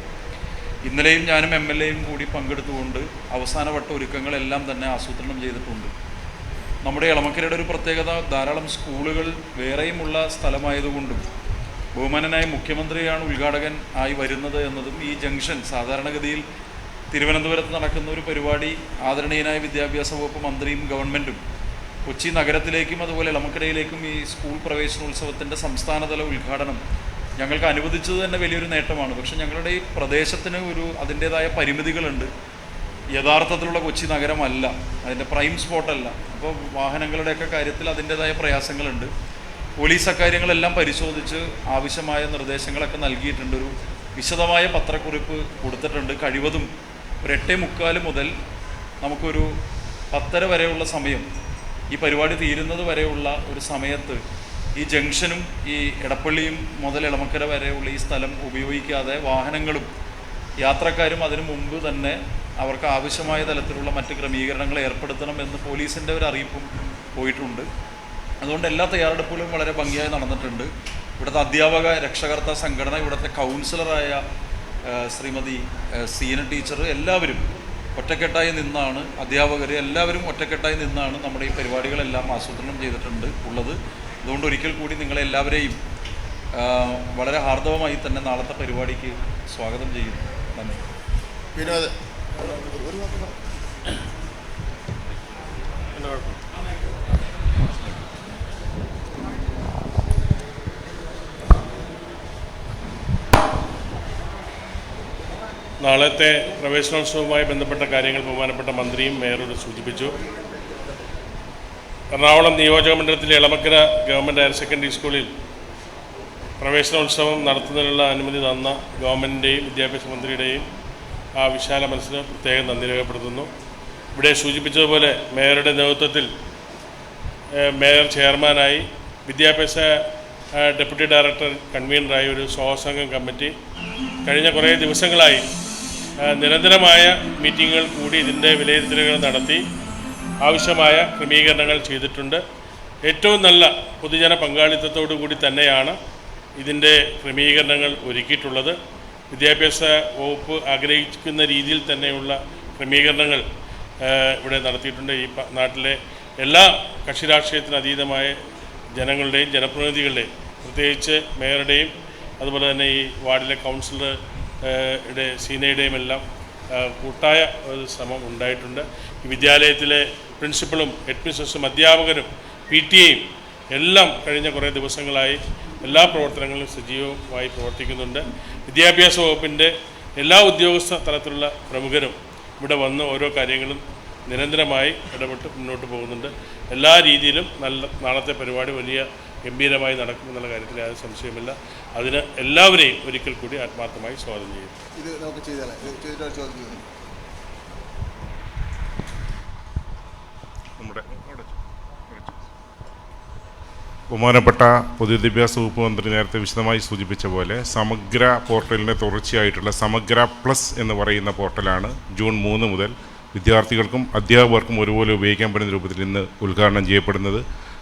ഇന്നലെയും ഞാനും MLAയും കൂടി പങ്കെടുത്തുകൊണ്ട് അവസാനവട്ട ഒരുക്കങ്ങളെല്ലാം തന്നെ ആസൂത്രണം ചെയ്തിട്ടുണ്ട്. നമ്മുടെ എളമക്കരയുടെ ഒരു പ്രത്യേകത ധാരാളം സ്കൂളുകൾ വേറെയുമുള്ള സ്ഥലമായതുകൊണ്ടും ബഹുമാനനായ മുഖ്യമന്ത്രിയാണ് ഉദ്ഘാടകൻ ആയി വരുന്നത് എന്നതും ഈ ജംഗ്ഷൻ സാധാരണഗതിയിൽ തിരുവനന്തപുരത്ത് നടക്കുന്ന ഒരു പരിപാടി ആദരണീയനായ വിദ്യാഭ്യാസ വകുപ്പ് മന്ത്രിയും ഗവൺമെൻറ്റും കൊച്ചി നഗരത്തിലേക്കും അതുപോലെ എളമക്കരയിലേക്കും ഈ സ്കൂൾ പ്രവേശനോത്സവത്തിൻ്റെ സംസ്ഥാനതല ഉദ്ഘാടനം ഞങ്ങൾക്ക് അനുവദിച്ചത് തന്നെ വലിയൊരു നേട്ടമാണ്. പക്ഷേ ഞങ്ങളുടെ ഈ പ്രദേശത്തിന് അതിൻ്റേതായ പരിമിതികളുണ്ട്. യഥാർത്ഥത്തിലുള്ള കൊച്ചി നഗരമല്ല, അതിൻ്റെ പ്രൈം സ്പോട്ടല്ല. അപ്പോൾ വാഹനങ്ങളുടെയൊക്കെ കാര്യത്തിൽ അതിൻ്റേതായ പ്രയാസങ്ങളുണ്ട്. പോലീസ് അക്കാര്യങ്ങളെല്ലാം പരിശോധിച്ച് ആവശ്യമായ നിർദ്ദേശങ്ങളൊക്കെ നൽകിയിട്ടുണ്ട്. ഒരു വിശദമായ പത്രക്കുറിപ്പ് കൊടുത്തിട്ടുണ്ട്. കഴിവതും ഒരു 8:45 മുതൽ നമുക്കൊരു 10:30 വരെയുള്ള സമയം, ഈ പരിപാടി തീരുന്നത് വരെയുള്ള ഒരു സമയത്ത് ഈ ജംഗ്ഷനും ഈ എടപ്പള്ളിയും മുതൽ എളമക്കര വരെയുള്ള ഈ സ്ഥലം ഉപയോഗിക്കാതെ വാഹനങ്ങളും യാത്രക്കാരും അതിനു മുമ്പ് തന്നെ അവർക്ക് ആവശ്യമായ തലത്തിലുള്ള മറ്റ് ക്രമീകരണങ്ങൾ ഏർപ്പെടുത്തണം എന്ന് പോലീസിൻ്റെ ഒരു അറിയിപ്പും പോയിട്ടുണ്ട്. അതുകൊണ്ട് എല്ലാ തയ്യാറെടുപ്പുകളും വളരെ ഭംഗിയായി നടന്നിട്ടുണ്ട്. ഇവിടുത്തെ അധ്യാപക രക്ഷകർത്താ സംഘടന, ഇവിടുത്തെ കൗൺസിലറായ ശ്രീമതി സീന ടീച്ചർ, എല്ലാവരും ഒറ്റക്കെട്ടായി നിന്നാണ്, അധ്യാപകർ എല്ലാവരും ഒറ്റക്കെട്ടായി നിന്നാണ് നമ്മുടെ ഈ പരിപാടികളെല്ലാം ആസൂത്രണം ചെയ്തിട്ടുണ്ട് ഉള്ളത്. അതുകൊണ്ട് ഒരിക്കൽ കൂടി നിങ്ങളെല്ലാവരെയും വളരെ ഹാർദവമായി തന്നെ നാളത്തെ പരിപാടിക്ക് സ്വാഗതം ചെയ്യുന്നു. നന്ദി. വിനോദ്, നാളത്തെ പ്രവേശനോത്സവവുമായി ബന്ധപ്പെട്ട കാര്യങ്ങൾ ബഹുമാനപ്പെട്ട മന്ത്രിയും മേയറോട് സൂചിപ്പിച്ചു. എറണാകുളം നിയോജകമണ്ഡലത്തിലെ എളമക്കര ഗവൺമെൻറ് ഹയർ സെക്കൻഡറി സ്കൂളിൽ പ്രവേശനോത്സവം നടത്തുന്നതിനുള്ള അനുമതി തന്ന ഗവൺമെൻറ്റിൻ്റെയും വിദ്യാഭ്യാസ മന്ത്രിയുടെയും ആ വിശാല മനസ്സിന് പ്രത്യേകം നന്ദി രേഖപ്പെടുത്തുന്നു. ഇവിടെ സൂചിപ്പിച്ചതുപോലെ മേയറുടെ നേതൃത്വത്തിൽ മേയർ ചെയർമാനായി, വിദ്യാഭ്യാസ ഡെപ്യൂട്ടി ഡയറക്ടർ കൺവീനറായി ഒരു സ്വാസംഘം കമ്മിറ്റി കഴിഞ്ഞ കുറേ ദിവസങ്ങളായി നിരന്തരമായ മീറ്റിങ്ങുകൾ കൂടി ഇതിൻ്റെ വിലയിരുത്തലുകൾ നടത്തി ആവശ്യമായ ക്രമീകരണങ്ങൾ ചെയ്തിട്ടുണ്ട്. ഏറ്റവും നല്ല പൊതുജന പങ്കാളിത്തത്തോടു കൂടി തന്നെയാണ് ഇതിൻ്റെ ക്രമീകരണങ്ങൾ ഒരുക്കിയിട്ടുള്ളത്. വിദ്യാഭ്യാസ വകുപ്പ് ആഗ്രഹിക്കുന്ന രീതിയിൽ തന്നെയുള്ള ക്രമീകരണങ്ങൾ ഇവിടെ നടത്തിയിട്ടുണ്ട്. ഈ നാട്ടിലെ എല്ലാ കക്ഷി രാഷ്ട്രീയത്തിന് അതീതമായ ജനങ്ങളുടെയും ജനപ്രതിനിധികളുടെയും, പ്രത്യേകിച്ച് മേയറുടെയും അതുപോലെ തന്നെ ഈ വാർഡിലെ കൗൺസിലറുടെ സീനയുടെയും എല്ലാം കൂട്ടായ ഒരു ശ്രമം ഉണ്ടായിട്ടുണ്ട്. ഈ വിദ്യാലയത്തിലെ പ്രിൻസിപ്പളും ഹെഡ്മിസ്ട്രസും അധ്യാപകരും PTA-യും എല്ലാം കഴിഞ്ഞ കുറേ ദിവസങ്ങളായി എല്ലാ പ്രവർത്തനങ്ങളിലും സജീവമായി പ്രവർത്തിക്കുന്നുണ്ട്. വിദ്യാഭ്യാസ വകുപ്പിൻ്റെ എല്ലാ ഉദ്യോഗസ്ഥ തലത്തിലുള്ള പ്രമുഖരും ഇവിടെ വന്ന് ഓരോ കാര്യങ്ങളും നിരന്തരമായി ഇടപെട്ട് മുന്നോട്ട് പോകുന്നുണ്ട്. എല്ലാ രീതിയിലും നാളത്തെ പരിപാടി വലിയ ഗംഭീരമായി നടക്കുമെന്നുള്ള കാര്യത്തിൽ യാതൊരു സംശയമില്ല. അതിന് എല്ലാവരെയും ഒരിക്കൽ കൂടി ആത്മാർത്ഥമായി സ്വാഗതം ചെയ്യും. ഇത് നമുക്ക് ചെയ്താലേ ചോദ്യം ബഹുമാനപ്പെട്ട പൊതുവിദ്യാഭ്യാസ വകുപ്പ് മന്ത്രി നേരത്തെ വിശദമായി സൂചിപ്പിച്ച പോലെ സമഗ്ര പോർട്ടലിൻ്റെ തുടർച്ചയായിട്ടുള്ള സമഗ്ര പ്ലസ് എന്ന് പറയുന്ന പോർട്ടലാണ് ജൂൺ 3 മുതൽ വിദ്യാർത്ഥികൾക്കും അധ്യാപകർക്കും ഒരുപോലെ ഉപയോഗിക്കാൻ പറ്റുന്ന രൂപത്തിൽ ഇന്ന് ഉദ്ഘാടനം ചെയ്യപ്പെടുന്നത്.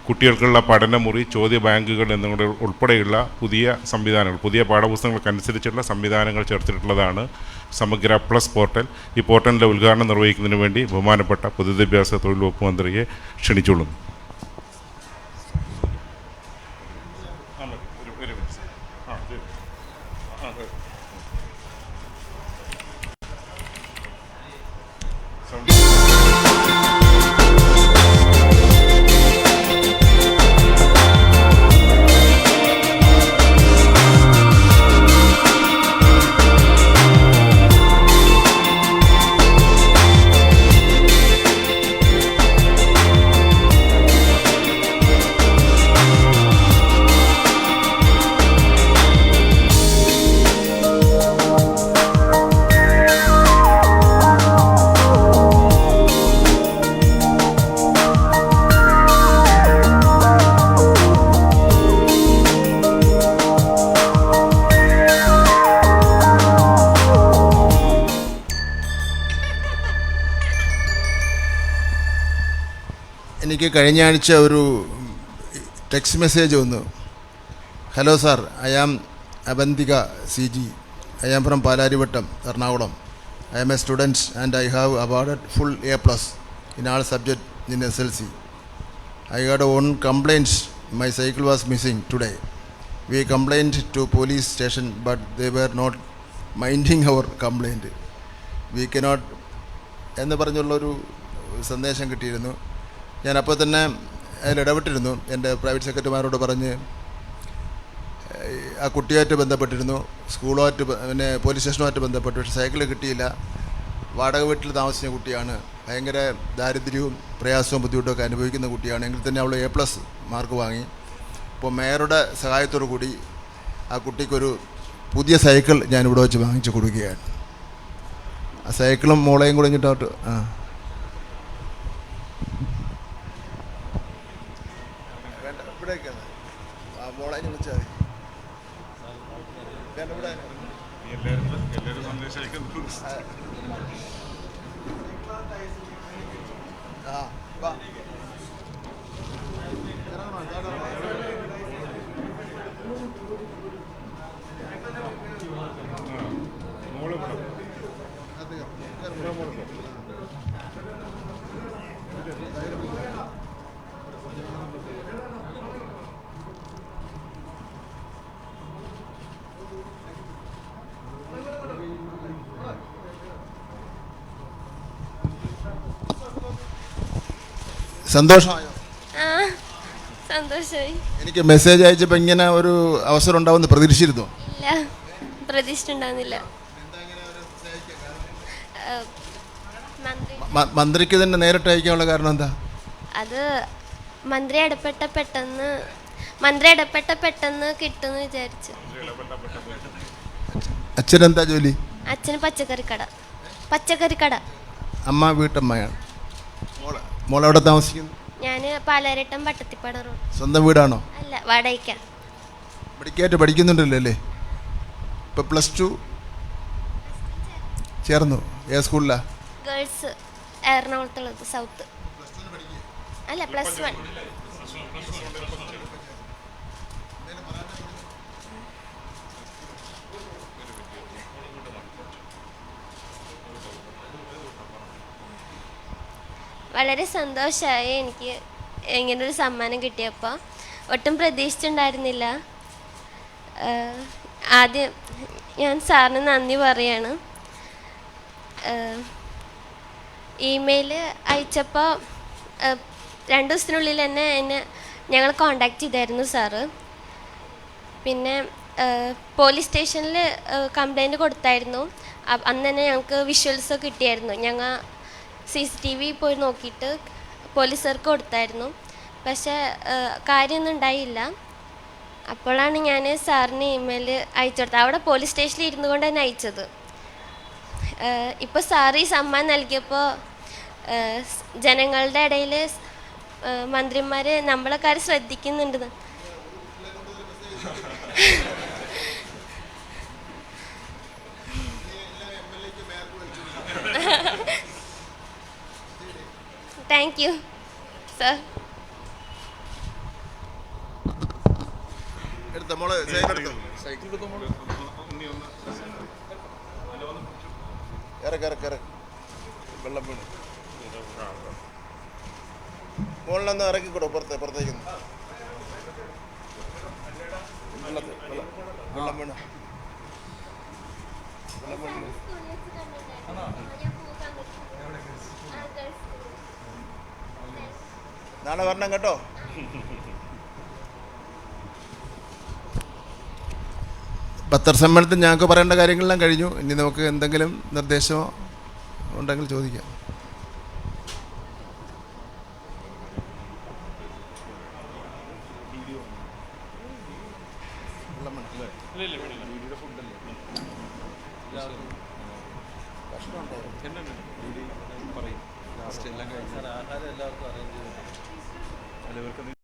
കുട്ടികൾക്കുള്ള പഠനമുറി, ചോദ്യ ബാങ്കുകൾ എന്നിവ ഉൾപ്പെടെയുള്ള പുതിയ സംവിധാനങ്ങൾ, പുതിയ പാഠപുസ്തകങ്ങൾക്കനുസരിച്ചുള്ള സംവിധാനങ്ങൾ ചേർത്തിട്ടുള്ളതാണ് സമഗ്ര പ്ലസ് പോർട്ടൽ. ഈ പോർട്ടലിൻ്റെ ഉദ്ഘാടനം നിർവഹിക്കുന്നതിന് വേണ്ടി ബഹുമാനപ്പെട്ട പൊതുവിദ്യാഭ്യാസ തൊഴിൽ വകുപ്പ് മന്ത്രിയെ ക്ഷണിച്ചുകൊള്ളുന്നു. എനിക്ക് കഴിഞ്ഞ ആഴ്ച ഒരു ടെക്സ്റ്റ് മെസ്സേജ് വന്നു. Hello sir, I am Abanthika CG. I am from Palarivattam, Ernakulam. I am a student and I have awarded full A+ in all subjects in SLC. I got one complaint. My cycle was missing today. We complained to police station, but they were not minding our complaint. We cannot എന്ന് പറഞ്ഞുള്ളൊരു സന്ദേശം കിട്ടിയിരുന്നു. ഞാൻ അപ്പോൾ തന്നെ അതിലിടപെട്ടിരുന്നു. എൻ്റെ private സെക്രട്ടറിമാരോട് പറഞ്ഞ് ആ കുട്ടിയായിട്ട് ബന്ധപ്പെട്ടിരുന്നു, സ്കൂളുമായിട്ട്, പിന്നെ പോലീസ് സ്റ്റേഷനുമായിട്ട് ബന്ധപ്പെട്ടു. പക്ഷേ സൈക്കിൾ കിട്ടിയില്ല. വാടക വീട്ടിൽ താമസിച്ച കുട്ടിയാണ്. ഭയങ്കര ദാരിദ്ര്യവും പ്രയാസവും ബുദ്ധിമുട്ടുമൊക്കെ അനുഭവിക്കുന്ന കുട്ടിയാണ്. എങ്കിൽ തന്നെ അവൾ A+ മാർക്ക് വാങ്ങി. അപ്പോൾ മേയറുടെ സഹായത്തോടു കൂടി ആ കുട്ടിക്കൊരു പുതിയ സൈക്കിൾ ഞാനിവിടെ വെച്ച് വാങ്ങിച്ചു കൊടുക്കുകയാണ്. ആ സൈക്കിളും മോളെയും കൂടെ ഇങ്ങോട്ട് വേണ്ട ഇവിടേക്കാണ് മോളെ വിളിച്ചാൽ മതി. ഇവിടെ വാ. സന്തോഷമായോ? സന്തോഷമായി. എനിക്ക് മെസ്സേജ് അയച്ചപ്പോൾ ഇങ്ങനെ ഒരു അവസരം ഉണ്ടാവുമെന്ന് പ്രതീക്ഷിച്ചിരുന്നു? ഇല്ല, പ്രതീക്ഷിച്ചിട്ടുണ്ടാകുന്നില്ല. മന്ത്രിക്ക് തന്നെ നേരിട്ട് അയക്കാനുള്ള കാരണം എന്താ? അത് മന്ത്രി ഇടപെട്ട പെട്ടെന്ന് കിട്ടുമെന്ന് വിചാരിച്ചു. അച്ഛനെന്താ ജോലി? അച്ഛന് പച്ചക്കറിക്കട. അമ്മ വീട്ടമ്മയാണ്. മോളെവിടെ താമസിക്കുന്നു? ഞാൻ പാലാരട്ടം പട്ടത്തിപ്പാട റോഡ്. സ്വന്തം വീടാണോ? അല്ല, വാടകയ്ക്ക. പഠിക്കായിട്ട് പഠിക്കുന്നുണ്ടല്ലോ അല്ലേ? ഇപ്പോൾ +2 ചേർന്നു. ഏത് സ്കൂളിലാണ്? ഗേൾസ്, എറണാകുളത്തുള്ളത്, സൗത്ത്. അല്ല, +1. വളരെ സന്തോഷമായി എനിക്ക് ഇങ്ങനൊരു സമ്മാനം കിട്ടിയപ്പോൾ. ഒട്ടും പ്രതീക്ഷിച്ചിട്ടുണ്ടായിരുന്നില്ല. ആദ്യം ഞാൻ സാറിന് നന്ദി പറയാണ്. ഇമെയിൽ അയച്ചപ്പോൾ 2 ദിവസത്തിനുള്ളിൽ തന്നെ ഞങ്ങൾ കോണ്ടാക്ട് ചെയ്തായിരുന്നു സാറ്. പിന്നെ പോലീസ് സ്റ്റേഷനിൽ കംപ്ലൈൻറ്റ് കൊടുത്തായിരുന്നു. അന്ന് തന്നെ ഞങ്ങൾക്ക് വിഷ്വൽസ് കിട്ടിയായിരുന്നു. ഞങ്ങൾ CCTV പോയി നോക്കിയിട്ട് പോലീസുകാർക്ക് കൊടുത്തായിരുന്നു. പക്ഷേ കാര്യമൊന്നും ഉണ്ടായില്ല. അപ്പോഴാണ് ഞാൻ സാറിന് ഇമെയിൽ അയച്ചു കൊടുത്തത്. അവിടെ പോലീസ് സ്റ്റേഷനിൽ ഇരുന്നു കൊണ്ട് തന്നെ അയച്ചത്. ഇപ്പോൾ സാറ് ഈ സമ്മാനം നൽകിയപ്പോൾ ജനങ്ങളുടെ ഇടയിൽ മന്ത്രിമാർ നമ്മളെ കാര്യം ശ്രദ്ധിക്കുന്നുണ്ട്. Thank you sir. വെള്ളം വീണ് മുകളിലൊന്ന് ഇറക്കിക്കൂടോ? പുറത്തേക്ക് വെള്ളം വീണ് നാളെ വരണം കേട്ടോ. പത്രസമ്മേളനത്തിൽ ഞങ്ങൾക്ക് പറയേണ്ട കാര്യങ്ങളെല്ലാം കഴിഞ്ഞു. ഇനി നമുക്ക് എന്തെങ്കിലും നിർദ്ദേശമോ ഉണ്ടെങ്കിൽ ചോദിക്കാം. എല്ലാവർക്കും